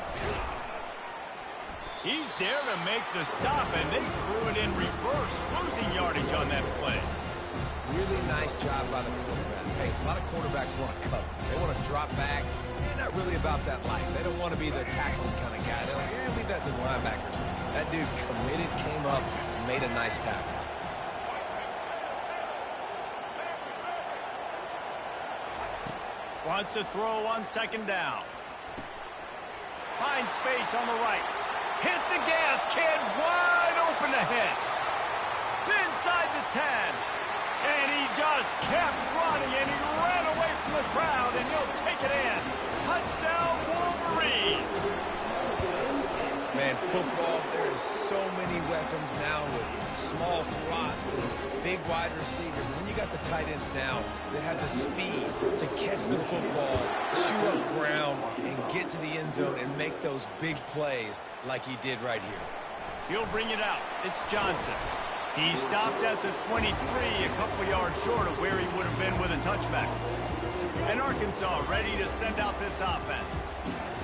Speaker 1: He's there to make the stop, and they threw it in reverse, losing yardage on that play.
Speaker 2: Really nice job by the quarterback. Hey, a lot of quarterbacks want to cover. They want to drop back. They're not really about that life. They don't want to be the tackling kind of guy. They're like, yeah, leave that to the linebackers. That dude committed, came up, made a nice tackle.
Speaker 1: Wants to throw on 2nd down. Finds space on the right. Hit the gas, kid, wide open ahead. Inside the 10. And he just kept running, and he ran away from the crowd, and he'll take it in. Touchdown, Wolverine.
Speaker 2: Man, football, there's so many weapons now with small slots and big wide receivers. And then you got the tight ends now that have the speed to catch the football, chew up ground, and get to the end zone and make those big plays like he did right here.
Speaker 1: He'll bring it out. It's Johnson. He stopped at the 23, a couple yards short of where he would have been with a touchback. And Arkansas ready to send out this offense.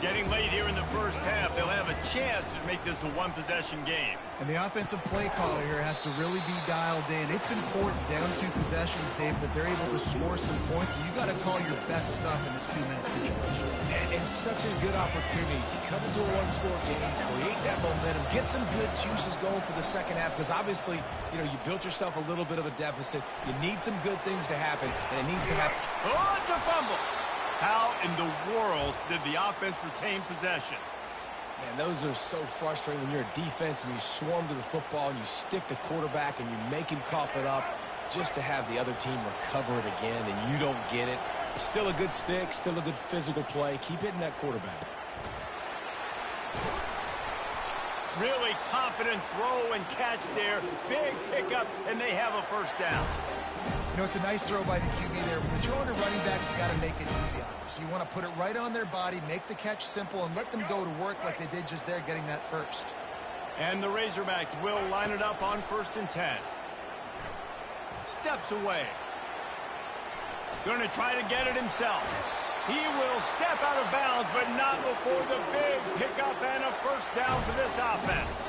Speaker 1: Getting late here in the first half, they'll have a chance to make this a one-possession game.
Speaker 3: And the offensive play caller here has to really be dialed in. It's important down 2 possessions, Dave, that they're able to score some points. So you got to call your best stuff in this 2-minute situation.
Speaker 2: And it's such a good opportunity to come into a one-score game, create that momentum, get some good juices going for the second half, because obviously, you built yourself a little bit of a deficit. You need some good things to happen, and it needs to happen.
Speaker 1: Oh, it's a fumble. How in the world did the offense retain possession?
Speaker 2: Man, those are so frustrating when you're a defense and you swarm to the football and you stick the quarterback and you make him cough it up just to have the other team recover it again and you don't get it. Still a good stick, still a good physical play. Keep hitting that quarterback.
Speaker 1: Really confident throw and catch there. Big pickup, and they have a first down.
Speaker 3: It's a nice throw by the QB there. When you're throwing to running backs, you got to make it easy on them. So you want to put it right on their body, make the catch simple, and let them go to work like they did just there, getting that first.
Speaker 1: And the Razorbacks will line it up on 1st and 10. Steps away. Going to try to get it himself. He will step out of bounds, but not before the big pickup and a first down for this offense.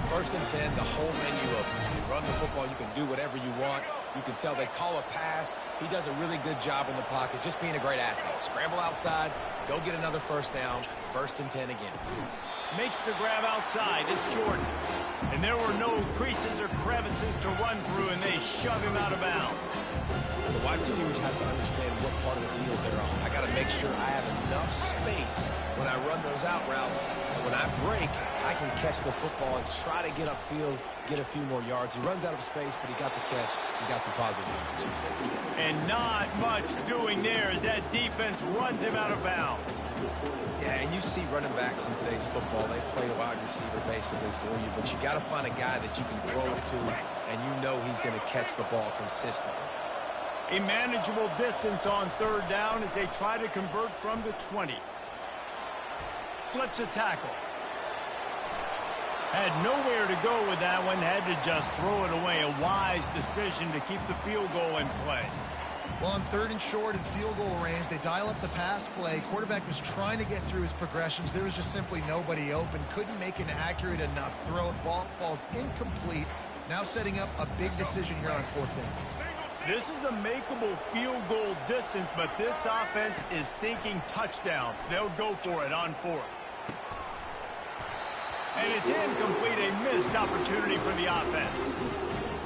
Speaker 2: 1st and 10, the whole menu of you run the football, you can do whatever you want. You can tell they call a pass. He does a really good job in the pocket, just being a great athlete. Scramble outside, go get another first down, 1st and 10 again.
Speaker 1: Makes the grab outside. It's Jordan. And there were no creases or crevices to run through, and they shove him out of bounds.
Speaker 2: The wide receivers have to understand what part of the field they're on. I got to make sure I have enough space when I run those out routes. And when I break, I can catch the football and try to get upfield, get a few more yards. He runs out of space, but he got the catch. He got some positive yards.
Speaker 1: And not much doing there as that defense runs him out of bounds.
Speaker 2: Yeah, and you see running backs in today's football, they play a wide receiver basically for you, but you got to find a guy that you can throw it to, and you know he's going to catch the ball consistently.
Speaker 1: A manageable distance on 3rd down as they try to convert from the 20. Slips a tackle. Had nowhere to go with that one, had to just throw it away. A wise decision to keep the field goal in play.
Speaker 3: Well, on 3rd and short and field goal range, they dial up the pass play. Quarterback was trying to get through his progressions. There was just simply nobody open. Couldn't make an accurate enough throw. Ball falls incomplete. Now setting up a big decision here on 4th down.
Speaker 1: This is a makeable field goal distance, but this offense is thinking touchdowns. They'll go for it on 4th. And it's incomplete, a missed opportunity for the offense.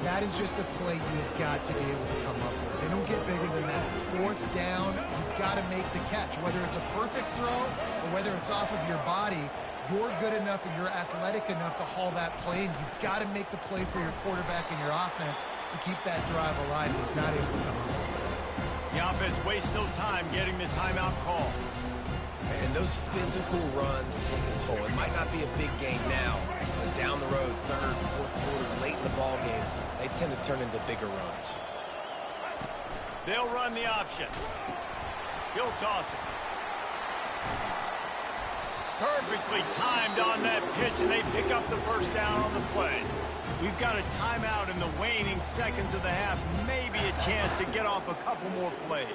Speaker 3: That is just a play you've got to be able to come up with. They don't get bigger than that. 4th down, you've got to make the catch. Whether it's a perfect throw or whether it's off of your body, you're good enough and you're athletic enough to haul that play, and you've got to make the play for your quarterback and your offense to keep that drive alive, and he's not able to come up with it.
Speaker 1: The offense wastes no time getting the timeout call.
Speaker 2: And those physical runs take a toll. It might not be a big game now, but down the road, 3rd, 4th quarter, late in the ball games, they tend to turn into bigger runs.
Speaker 1: They'll run the option. He'll toss it. Perfectly timed on that pitch, and they pick up the first down on the play. We've got a timeout in the waning seconds of the half. Maybe a chance to get off a couple more plays.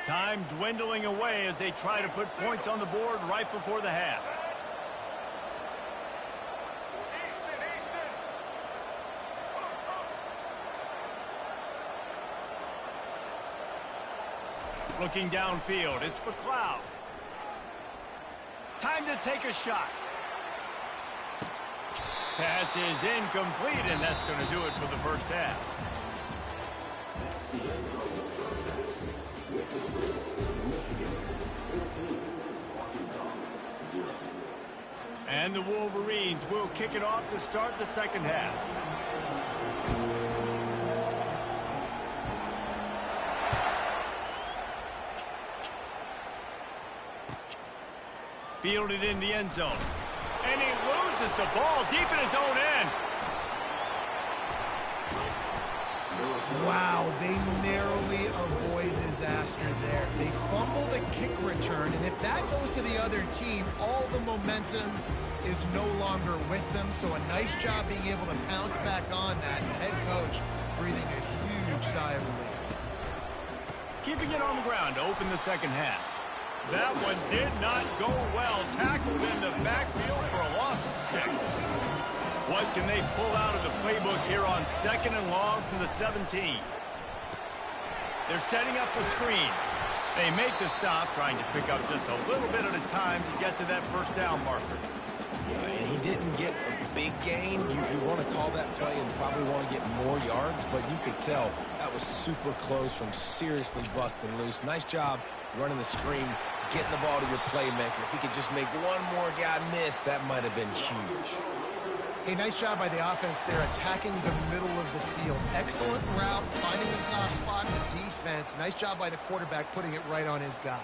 Speaker 1: Time dwindling away as they try to put points on the board right before the half. Looking downfield, it's McLeod. Time to take a shot. Pass is incomplete, and that's going to do it for the first half. And the Wolverines will kick it off to start the second half. Fielded in the end zone. And he loses the ball deep in his own end.
Speaker 3: Wow, they narrowly avoid disaster there. They fumble the kick return, and if that goes to the other team, all the momentum is no longer with them. So a nice job being able to pounce back on that. And the head coach breathing a huge sigh of relief.
Speaker 1: Keeping it on the ground to open the second half. That one did not go well. Tackled in the backfield for a loss of 6. What can they pull out of the playbook here on 2nd and long from the 17? They're setting up the screen. They make the stop, trying to pick up just a little bit at a time to get to that first down marker.
Speaker 2: And he didn't get a big gain. You want to call that play and probably want to get more yards, but you could tell that was super close from seriously busting loose. Nice job running the screen, getting the ball to your playmaker. If he could just make one more guy miss, that might have been huge.
Speaker 3: A nice job by the offense there, attacking the middle of the field. Excellent route, finding the soft spot in the defense. Nice job by the quarterback putting it right on his guy.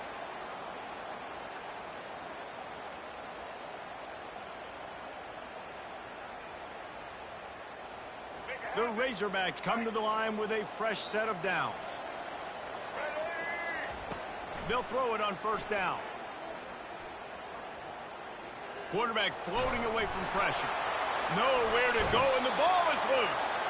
Speaker 1: The Razorbacks come to the line with a fresh set of downs. They'll throw it on first down. Quarterback floating away from pressure. Nowhere to go, and the ball is loose.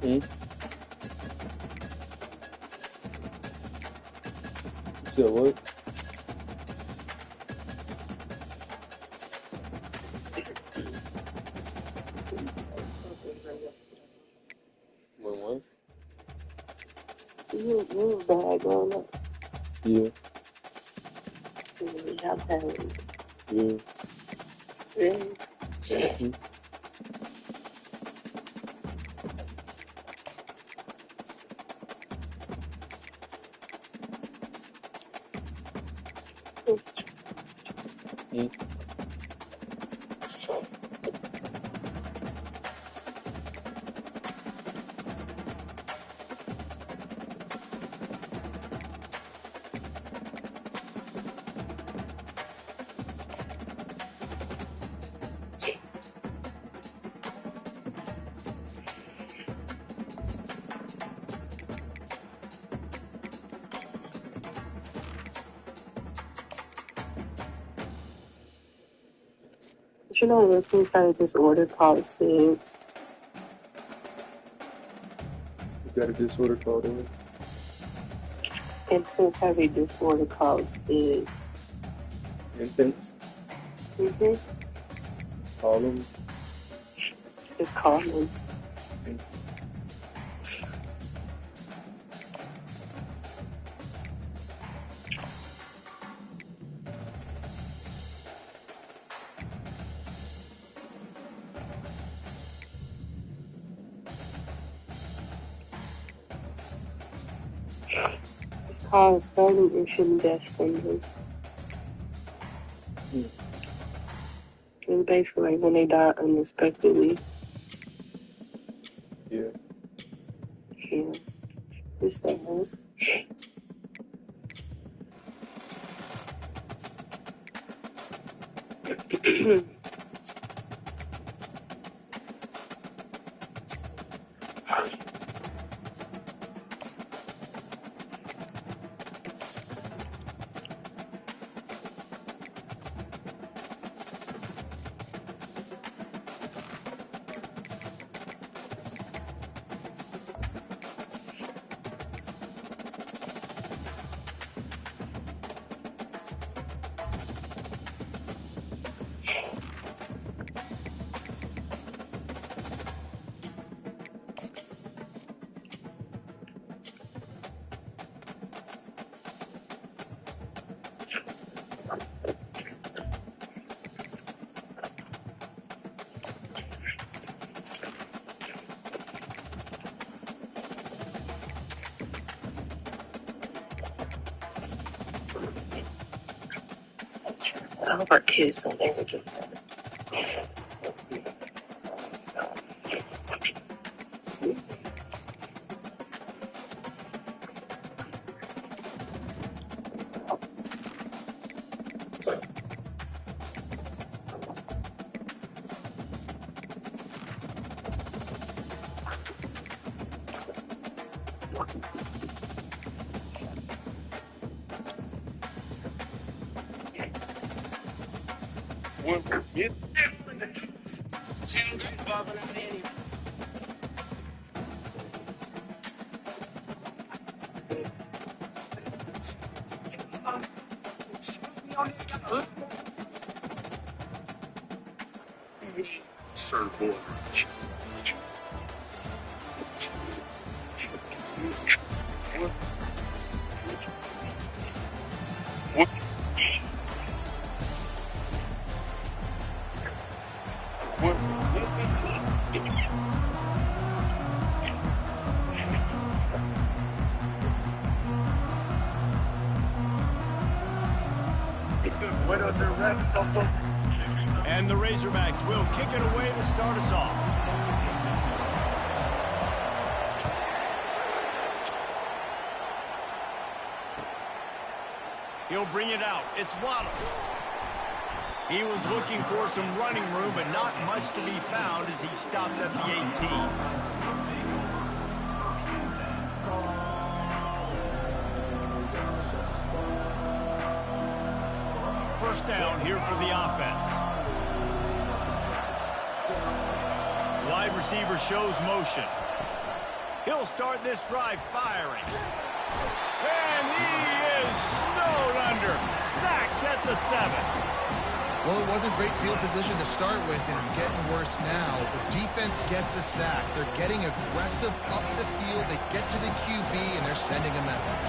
Speaker 5: You said what? What?
Speaker 6: You was bad growing up.
Speaker 5: Yeah.
Speaker 6: Y'all bad.
Speaker 5: Yeah.
Speaker 6: Really?
Speaker 5: Mm-hmm.
Speaker 6: You know, Ripley's got a disorder called SIDS.
Speaker 5: You got a disorder called in.
Speaker 6: Infants have a disorder called SIDS.
Speaker 5: Infants?
Speaker 6: Mm-hmm.
Speaker 5: Call them.
Speaker 6: It's common. It's called sudden infant death syndrome. It's basically like when they die unexpectedly.
Speaker 5: Yeah.
Speaker 6: Yeah. It's sad. I hope our kids don't ever get that.
Speaker 1: And the Razorbacks will kick it away to start us off. He'll bring it out. It's Waddle. He was looking for some running room, but not much to be found as he stopped at the 18. First down here for the offense. Wide receiver shows motion. He'll start this drive firing. And he is snowed under. Sacked at the 7.
Speaker 3: Well, it wasn't great field position to start with, and it's getting worse now. The defense gets a sack. They're getting aggressive up the field. They get to the QB, and they're sending a message.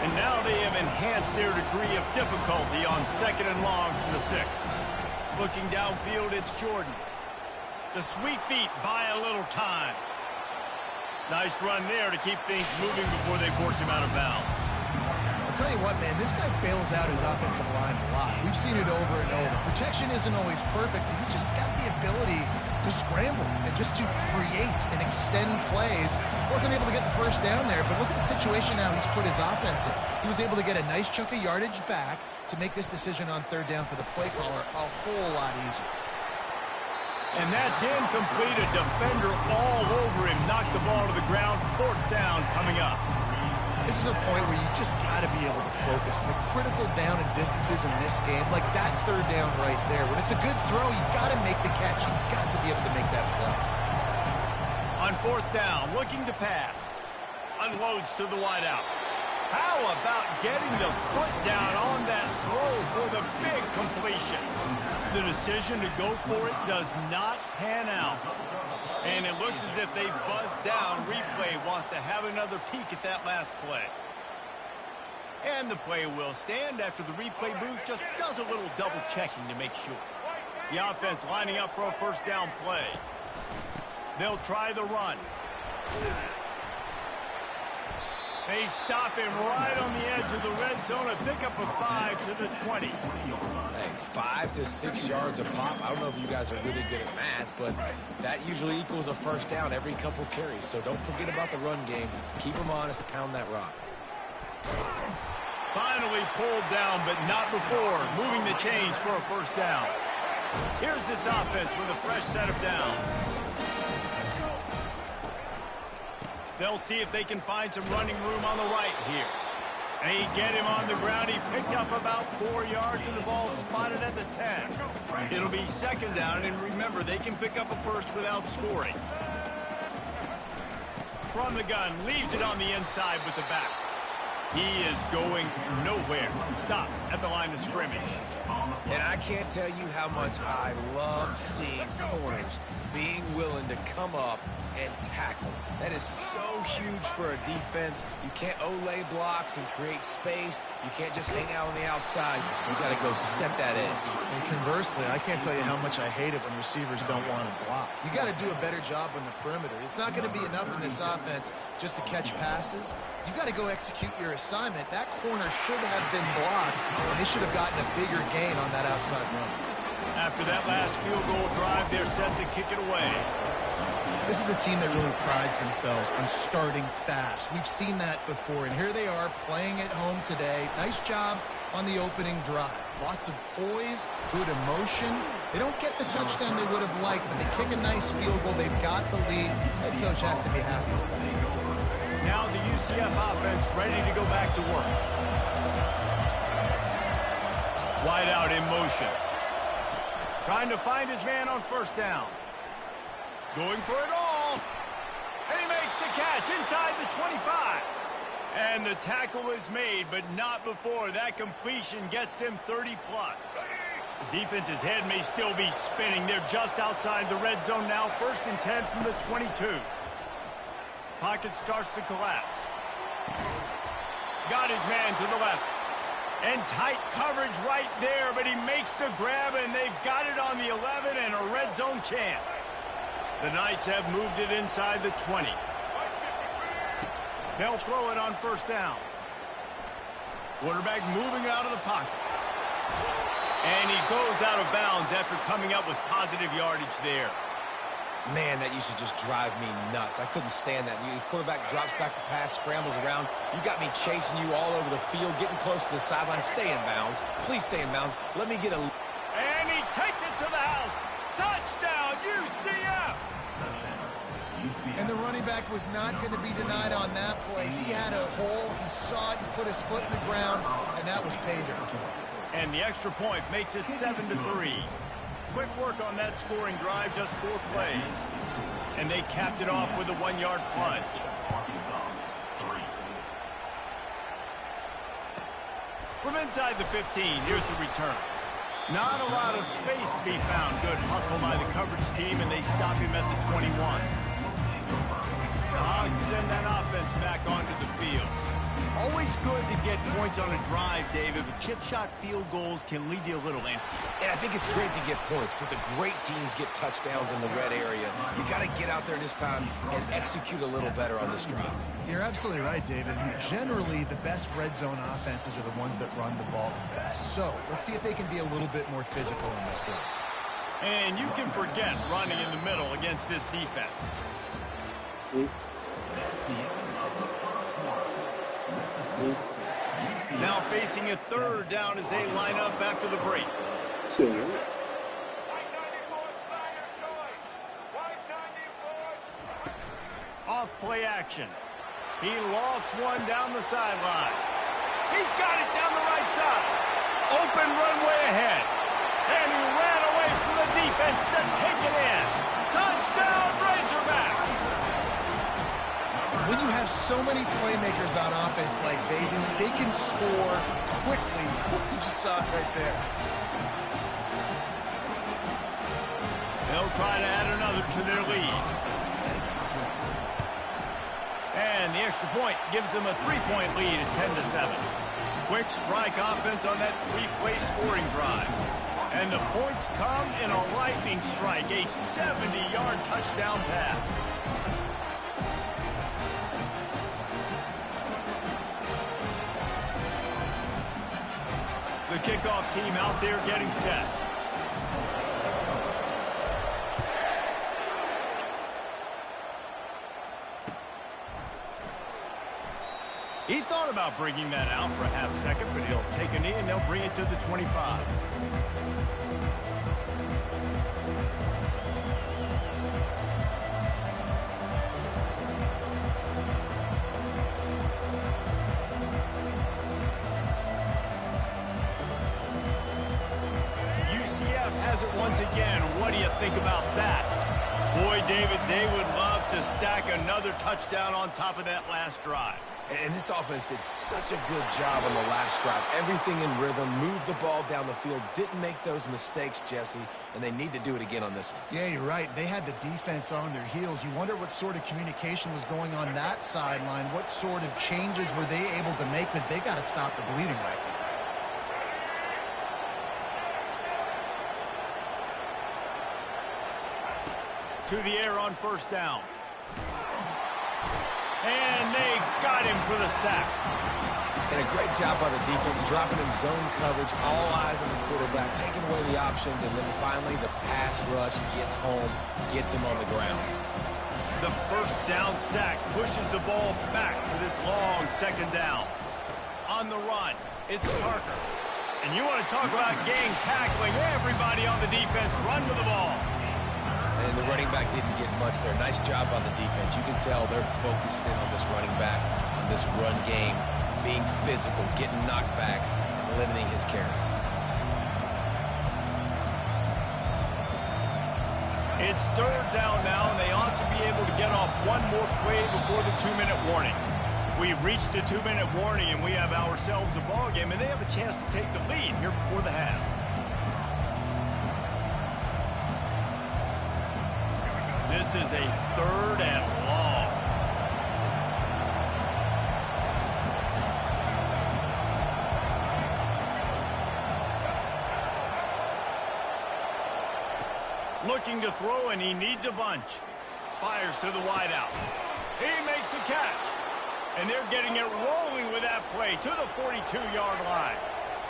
Speaker 1: And now they have enhanced their degree of difficulty on 2nd and long from the 6. Looking downfield, it's Jordan. The sweet feet buy a little time. Nice run there to keep things moving before they force him out of bounds.
Speaker 3: I'll tell you what, man, this guy bails out his offensive line a lot. We've seen it over and over. Protection isn't always perfect, but he's just got the ability to scramble and just to create and extend plays. Wasn't able to get the first down there, but look at the situation now he's put his offense in. He was able to get a nice chunk of yardage back to make this decision on 3rd down for the play caller a whole lot easier.
Speaker 1: And that's incomplete. A defender all over him. Knocked the ball to the ground. 4th down coming up.
Speaker 3: This is a point where you just got to be able to focus. And the critical down and distances in this game, like that 3rd down right there, when it's a good throw, you got to make the catch. You've got to be able to make that play.
Speaker 1: On 4th down, looking to pass. Unloads to the wideout. How about getting the foot down on that throw for the big completion? The decision to go for it does not pan out. And it looks as if they buzzed down. Replay wants to have another peek at that last play. And the play will stand after the replay booth just does a little double checking to make sure. The offense lining up for a 1st down play. They'll try the run. They stop him right on the edge of the red zone. A pickup of 5 to the 20.
Speaker 2: Hey, 5 to 6 yards a pop. I don't know if you guys are really good at math, but that usually equals a 1st down every couple carries. So don't forget about the run game. Keep them honest, pound that rock.
Speaker 1: Finally pulled down, but not before. Moving the chains for a 1st down. Here's this offense with a fresh set of downs. They'll see if they can find some running room on the right here. And he get him on the ground. He picked up about 4 yards, and the ball spotted at the 10. It'll be 2nd down, and remember, they can pick up a 1st without scoring. From the gun, leaves it on the inside with the back. He is going nowhere. Stop at the line of scrimmage.
Speaker 2: And I can't tell you how much I love seeing corners being willing to come up and tackle. That is so huge for a defense. You can't olay blocks and create space. You can't just hang out on the outside. You got to go set that edge.
Speaker 3: And conversely, I can't tell you how much I hate it when receivers don't want to block. You got to do a better job on the perimeter. It's not going to be enough in this offense just to catch passes. You've got to go execute your assignment. That corner should have been blocked, and they should have gotten a bigger gain on that outside run.
Speaker 1: After that last field goal drive, they're set to kick it away.
Speaker 3: This is a team that really prides themselves on starting fast. We've seen that before, and here they are playing at home today. Nice job on the opening drive. Lots of poise, good emotion. They don't get the touchdown they would have liked, but they kick a nice field goal. They've got the lead. Head coach has to be happy with that.
Speaker 1: Now the UCF offense ready to go back to work. Wide out in motion. Trying to find his man on 1st down. Going for it all. And he makes the catch inside the 25. And the tackle is made, but not before. That completion gets them 30-plus. The defense's head may still be spinning. They're just outside the red zone now. 1st and 10 from the 22. Pocket starts to collapse. Got his man to the left. And tight coverage right there, but he makes the grab, and they've got it on the 11 and a red zone chance. The Knights have moved it inside the 20. They'll throw it on 1st down. Quarterback moving out of the pocket. And he goes out of bounds after coming up with positive yardage there.
Speaker 2: Man, that used to just drive me nuts. I couldn't stand that. The quarterback drops back to pass, scrambles around. You got me chasing you all over the field, getting close to the sideline. Stay in bounds. Please stay in bounds. Let me get a...
Speaker 1: And he takes it to the house. Touchdown, UCF!
Speaker 3: And the running back was not going to be denied on that play. He had a hole. He saw it. He put his foot in the ground, and that was pay dirt.
Speaker 1: And the extra point makes it 7-3. Quick work on that scoring drive, just 4 plays. and they capped it off with a 1-yard plunge. From inside the 15, here's the return. Not a lot of space to be found. Good hustle by the coverage team, and they stop him at the 21. The Hogs send that offense back onto the field. Always good to get points on a drive, David, but chip shot field goals can leave you a little empty.
Speaker 2: And I think it's great to get points, but the great teams get touchdowns in the red area. You got to get out there this time and execute a little better on this drive.
Speaker 3: You're absolutely right, David. Generally, the best red zone offenses are the ones that run the ball the best. So let's see if they can be a little bit more physical in this game.
Speaker 1: And you can forget running in the middle against this defense. Now facing a third down as they line up after the break. Off play action. He lost one down the sideline. He's got it down the right side. Open runway ahead. And he ran away from the defense to take it in. Touchdown, Razorbacks!
Speaker 3: When you have so many playmakers on offense like they do, they can score quickly. You just saw it right there.
Speaker 1: They'll try to add another to their lead. And the extra point gives them a 3-point lead at 10-7. Quick strike offense on that 3-play scoring drive. And the points come in a lightning strike, a 70-yard touchdown pass. The kickoff team out there getting set. He thought about bringing that out for a half second, but he'll take a knee and they'll bring it to the 25. UCF has it once again. What do you think about that? Boy, David, they would love to stack another touchdown on top of that last drive.
Speaker 2: And this offense did such a good job on the last drive. Everything in rhythm, moved the ball down the field, didn't make those mistakes, Jesse, and they need to do it again on this one.
Speaker 3: Yeah, you're right. They had the defense on their heels. You wonder what sort of communication was going on that sideline. What sort of changes were they able to make, because they got to stop the bleeding right
Speaker 1: now. To the air on first down. And they got him for the sack.
Speaker 2: And a great job by the defense, dropping in zone coverage, all eyes on the quarterback, taking away the options, and then finally the pass rush gets home, gets him on the ground.
Speaker 1: The first down sack pushes the ball back for this long second down. On the run, it's Parker. And you want to talk about gang tackling, everybody on the defense run to the ball.
Speaker 2: And the running back didn't get much there. Nice job on the defense. You can tell they're focused in on this running back, on this run game, being physical, getting knockbacks, and limiting his carries.
Speaker 1: It's third down now, and they ought to be able to get off one more play before the 2-minute warning. We've reached the 2-minute warning, and we have ourselves a ball game, and they have a chance to take the lead here before the half. This is a third and long. Looking to throw, and he needs a bunch. Fires to the wideout. He makes the catch. And they're getting it rolling with that play to the 42-yard line.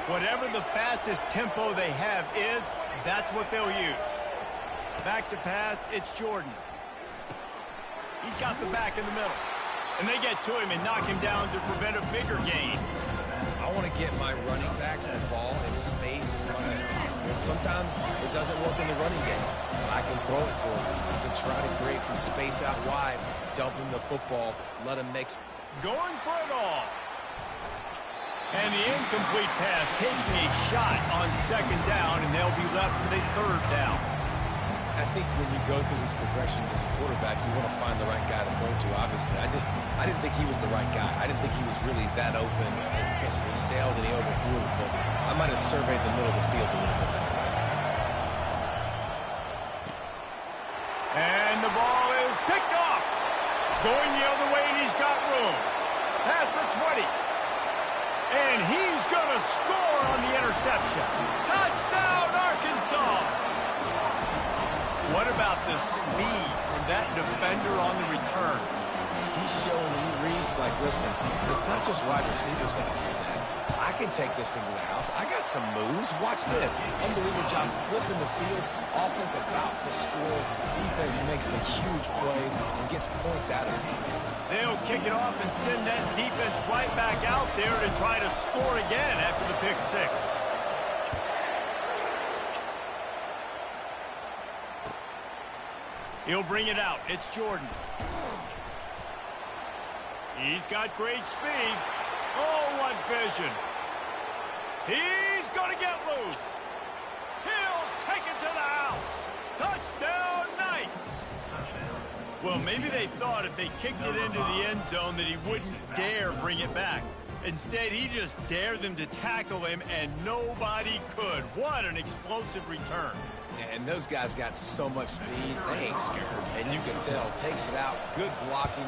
Speaker 1: Whatever the fastest tempo they have is, that's what they'll use. Back to pass, it's Jordan. He's got the back in the middle. And they get to him and knock him down to prevent a bigger gain.
Speaker 2: I want to get my running backs the ball in space as much as possible. Sometimes it doesn't work in the running game. I can throw it to him. I can try to create some space out wide, dump him the football, let him make...
Speaker 1: Going for it all. And the incomplete pass taking a shot on second down, and they'll be left with a third down.
Speaker 2: That think when you go through these progressions as a quarterback, you want to find the right guy to throw to, obviously. I didn't think he was the right guy. I didn't think he was really that open. And yes, he sailed and he overthrew it, but I might have surveyed the middle of the field a little bit better.
Speaker 1: And the ball is picked off. Going the other way, and he's got room. Past the 20. And he's going to score on the interception. Touchdown, Arkansas! What about the speed from that defender on the return?
Speaker 2: He's showing you, Reese, like, listen, it's not just wide receivers that can do that. I can take this thing to the house. I got some moves. Watch this. Unbelievable job flipping the field. Offense about to score. Defense makes the huge plays and gets points out of it.
Speaker 1: They'll kick it off and send that defense right back out there to try to score again after the pick six. He'll bring it out. It's Jordan. He's got great speed. Oh, what vision. He's going to get loose. He'll take it to the house. Touchdown, Knights. Well, maybe they thought if they kicked it into the end zone that he wouldn't dare bring it back. Instead, he just dared them to tackle him, and nobody could. What an explosive return.
Speaker 2: And those guys got so much speed, they ain't scared. And you can tell, takes it out, good blocking,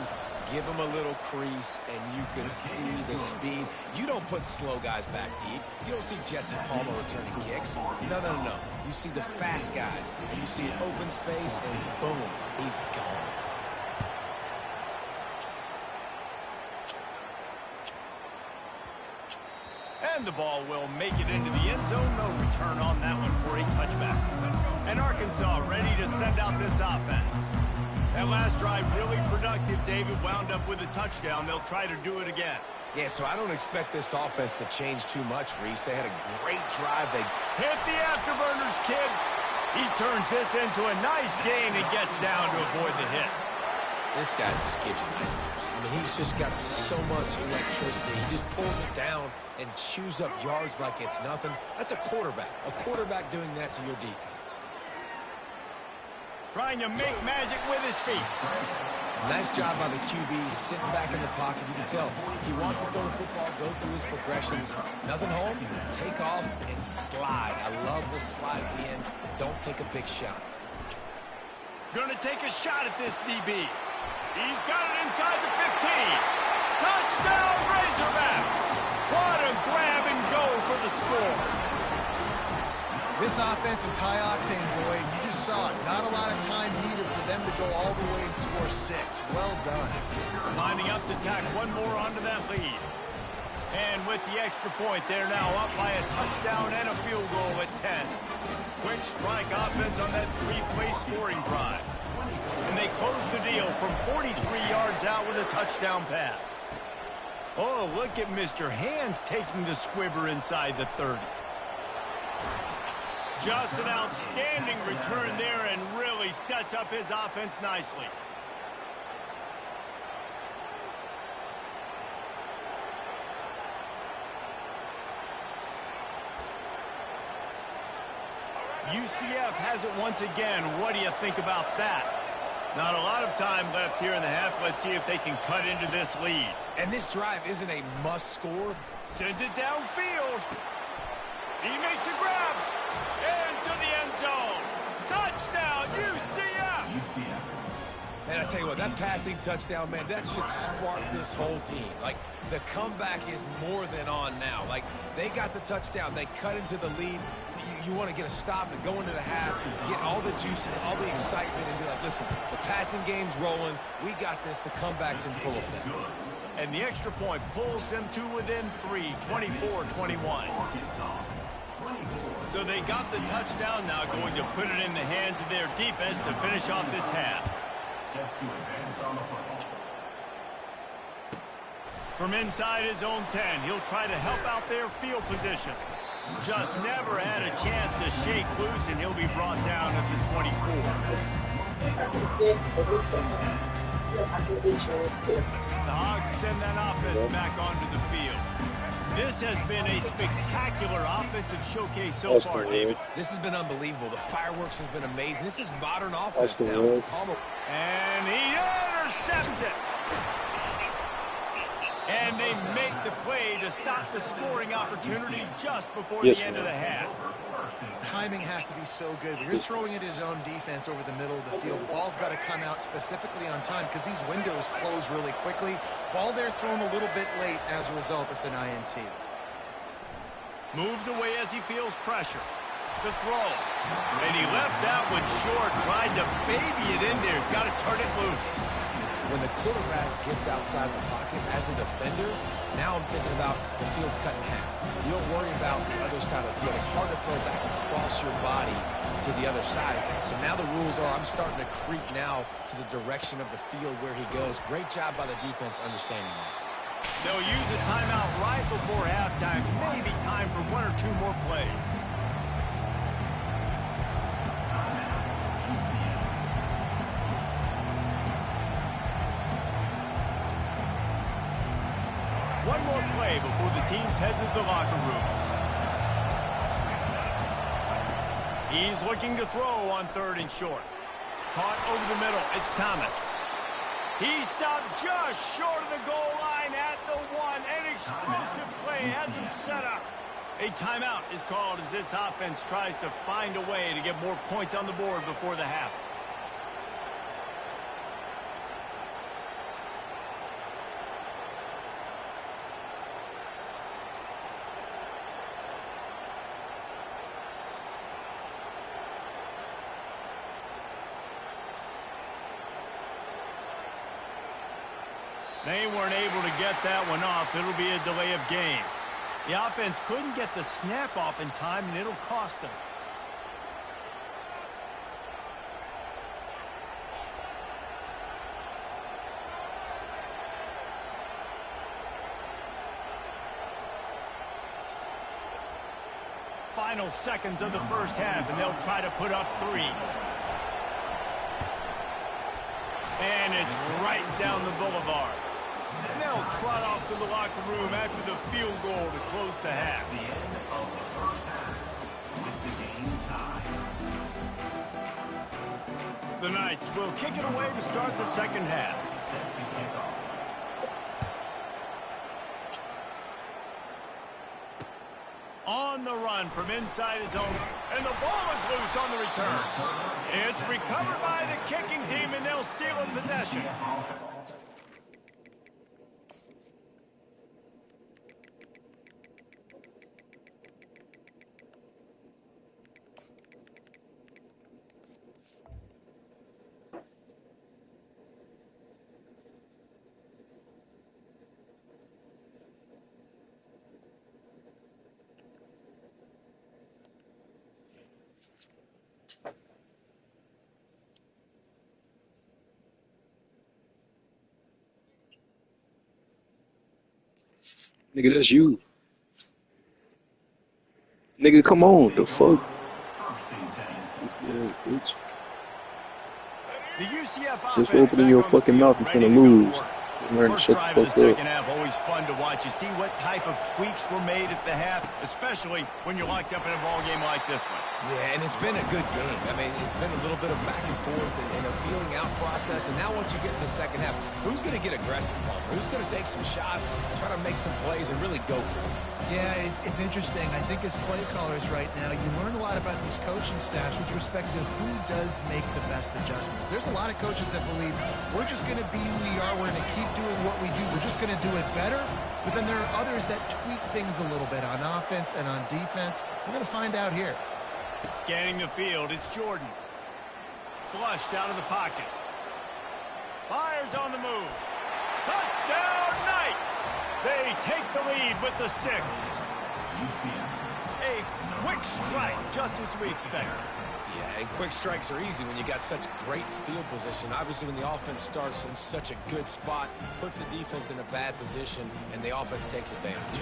Speaker 2: give him a little crease, and you can see the speed. You don't put slow guys back deep. You don't see Jesse Palmer returning kicks. No. You see the fast guys, and you see an open space, and boom, he's gone.
Speaker 1: And the ball will make it into the end zone. No return on that one for a touchback. And Arkansas ready to send out this offense. That last drive really productive. David wound up with a touchdown. They'll try to do it again.
Speaker 2: Yeah, so I don't expect this offense to change too much, Reese. They had a great drive. They
Speaker 1: hit the afterburners, kid. He turns this into a nice gain and gets down to avoid the hit.
Speaker 2: This guy just gives you nightmares. I mean, he's just got so much electricity. He just pulls it down and chews up yards like it's nothing. That's a quarterback. A quarterback doing that to your defense.
Speaker 1: Trying to make magic with his feet.
Speaker 2: Nice job by the QB, sitting back in the pocket. You can tell he wants to throw the football, go through his progressions. Nothing home, take off, and slide. I love the slide at the end. Don't take a big shot.
Speaker 1: Gonna take a shot at this DB. He's got it inside the 15. Touchdown, Razorbacks! What a grab and go for the score.
Speaker 3: This offense is high octane, boy. You just saw it. Not a lot of time needed for them to go all the way and score 6. Well done.
Speaker 1: Lining up to tack one more onto that lead. And with the extra point, they're now up by a touchdown and a field goal at 10. Quick strike offense on that 3-play scoring drive. And they close the deal from 43 yards out with a touchdown pass. Oh, look at Mr. Hands taking the squibber inside the 30. Just an outstanding return there and really sets up his offense nicely. UCF has it once again. What do you think about that? Not a lot of time left here in the half. Let's see if they can cut into this lead.
Speaker 2: And this drive isn't a must score.
Speaker 1: Sends it downfield. He makes a grab. Into the end zone. Touchdown, UCF.
Speaker 2: Man, I tell you what, that passing touchdown, man, that should spark this whole team. Like, the comeback is more than on now. Like, they got the touchdown. They cut into the lead. You want to get a stop and go into the half, get all the juices, all the excitement, and be like, listen, the passing game's rolling. We got this. The comeback's in full effect.
Speaker 1: And the extra point pulls them to within 3, 24-21. So they got the touchdown, now going to put it in the hands of their defense to finish off this half. From inside his own 10, he'll try to help out their field position. Just never had a chance to shake loose, and he'll be brought down at the 24. The Hogs send that offense back onto the field. This has been a spectacular offensive showcase so far, David.
Speaker 2: This has been unbelievable. The fireworks has been amazing. This is modern offense now.
Speaker 1: And he intercepts it. And they make the play to stop the scoring opportunity just before the end of the half.
Speaker 3: Timing has to be so good. When you're throwing at his own defense over the middle of the field, the ball's got to come out specifically on time because these windows close really quickly. Ball there thrown a little bit late. As a result, it's an INT.
Speaker 1: Moves away as he feels pressure. The throw. And he left that one short. Tried to baby it in there. He's got to turn it loose.
Speaker 2: When the quarterback gets outside the pocket as a defender, now I'm thinking about the field's cut in half. You don't worry about the other side of the field. It's hard to throw back across your body to the other side. So now the rules are I'm starting to creep now to the direction of the field where he goes. Great job by the defense understanding that.
Speaker 1: They'll use a timeout right before halftime. Maybe time for one or two more plays. One more play before the teams head to the locker rooms. He's looking to throw on 3rd and short. Caught over the middle. It's Thomas. He stopped just short of the goal line at the 1. An explosive play has him set up. A timeout is called as this offense tries to find a way to get more points on the board before the half. They weren't able to get that one off. It'll be a delay of game. The offense couldn't get the snap off in time, and it'll cost them. Final seconds of the first half, and they'll try to put up 3. And it's right down the boulevard. And they'll trot off to the locker room after the field goal to close the half.
Speaker 4: The end of the first half. It's the game tie.
Speaker 1: The Knights will kick it away to start the second half.
Speaker 4: Set to kick off.
Speaker 1: On the run from inside his own. And the ball is loose on the return. It's recovered by the kicking team, and they'll steal a possession.
Speaker 5: Nigga, that's you. Nigga, come on. The fuck? Yeah, bitch.
Speaker 1: The UCF
Speaker 5: Just opening your fucking mouth and finna lose. Learn to shut the
Speaker 1: First drive of the
Speaker 5: fuck
Speaker 1: second
Speaker 5: up.
Speaker 1: half, always fun to watch. You see what type of tweaks were made at the half, especially when you're locked up in a ball game like this one.
Speaker 2: Yeah, and it's been a good game. I mean, it's been a little bit of back and forth and a feeling out process. And now once you get in the second half, who's going to get aggressive, Palmer? Who's going to take some shots, try to make some plays, and really go for it?
Speaker 3: Yeah, it's interesting. I think as play callers right now, you learn a lot about these coaching staffs with respect to who does make the best adjustments. There's a lot of coaches that believe we're just going to be who we are. We're going to keep doing what we do. We're just going to do it better. But then there are others that tweak things a little bit on offense and on defense. We're going to find out here.
Speaker 1: Scanning the field, it's Jordan. Flushed out of the pocket. Fires on the move. Touchdown, Knights! They take the lead with the 6. A quick strike, just as we expected.
Speaker 2: Yeah, and quick strikes are easy when you got such great field position. Obviously, when the offense starts in such a good spot, puts the defense in a bad position, and the offense takes advantage.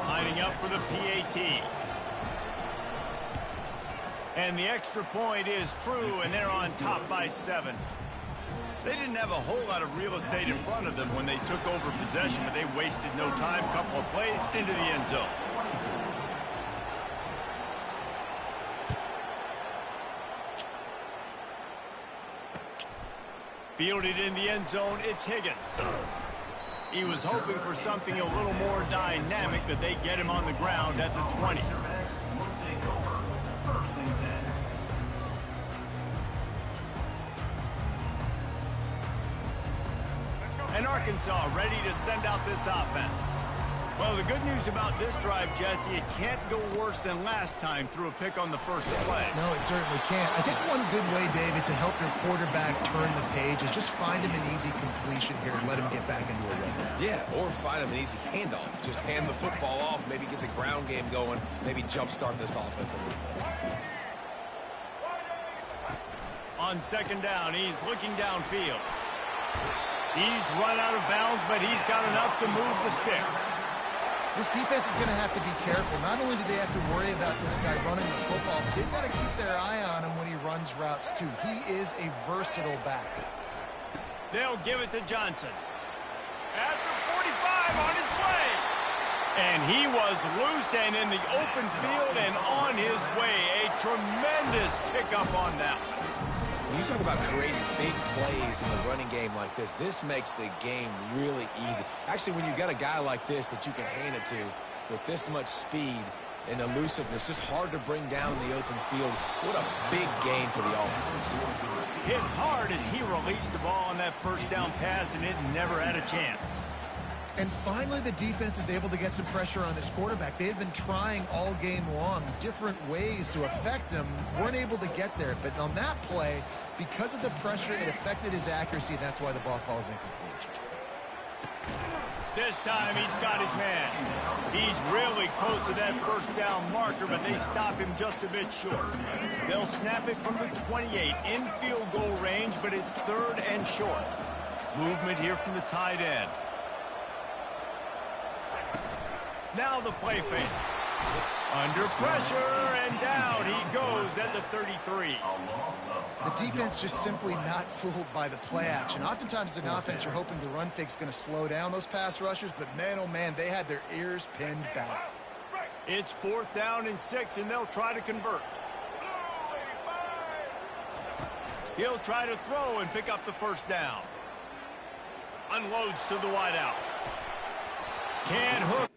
Speaker 1: Lining up for the PAT. And the extra point is true, and they're on top by 7. They didn't have a whole lot of real estate in front of them when they took over possession, but they wasted no time. Couple of plays into the end zone. Fielded in the end zone, it's Higgins. He was hoping for something a little more dynamic, but they get him on the ground at the 20. And Arkansas ready to send out this offense. Well, the good news about this drive, Jesse, it can't go worse than last time through a pick on the first play.
Speaker 3: No, it certainly can't. I think one good way, David, to help your quarterback turn the page is just find him an easy completion here and let him get back into the run.
Speaker 2: Yeah, or find him an easy handoff. Just hand the football off, maybe get the ground game going, maybe jumpstart this offense a little bit.
Speaker 1: On second down, he's looking downfield. He's run out of bounds, but he's got enough to move the sticks.
Speaker 3: This defense is going to have to be careful. Not only do they have to worry about this guy running the football, but they've got to keep their eye on him when he runs routes, too. He is a versatile back.
Speaker 1: They'll give it to Johnson. At the 45, on his way. And he was loose and in the open field and on his way. A tremendous pickup on that one.
Speaker 2: When you talk about creating big plays in the running game like this makes the game really easy. Actually, when you got a guy like this that you can hand it to with this much speed and elusiveness, just hard to bring down in the open field. What a big gain for the offense.
Speaker 1: Hit hard as he released the ball on that first down pass, and it never had a chance.
Speaker 3: And finally, the defense is able to get some pressure on this quarterback. They had been trying all game long different ways to affect him. Weren't able to get there. But on that play, because of the pressure, it affected his accuracy, and that's why the ball falls incomplete.
Speaker 1: This time, he's got his man. He's really close to that first down marker, but they stop him just a bit short. They'll snap it from the 28 in field goal range, but it's third and short. Movement here from the tight end. Now the play fake. Under pressure, and down he goes at the 33.
Speaker 3: The defense just simply not fooled by the play action. Oftentimes, as an offense, you're hoping the run fake's going to slow down those pass rushers, but man, oh man, they had their ears pinned back.
Speaker 1: It's 4th down and 6, and they'll try to convert. He'll try to throw and pick up the first down. Unloads to the wideout. Can't hook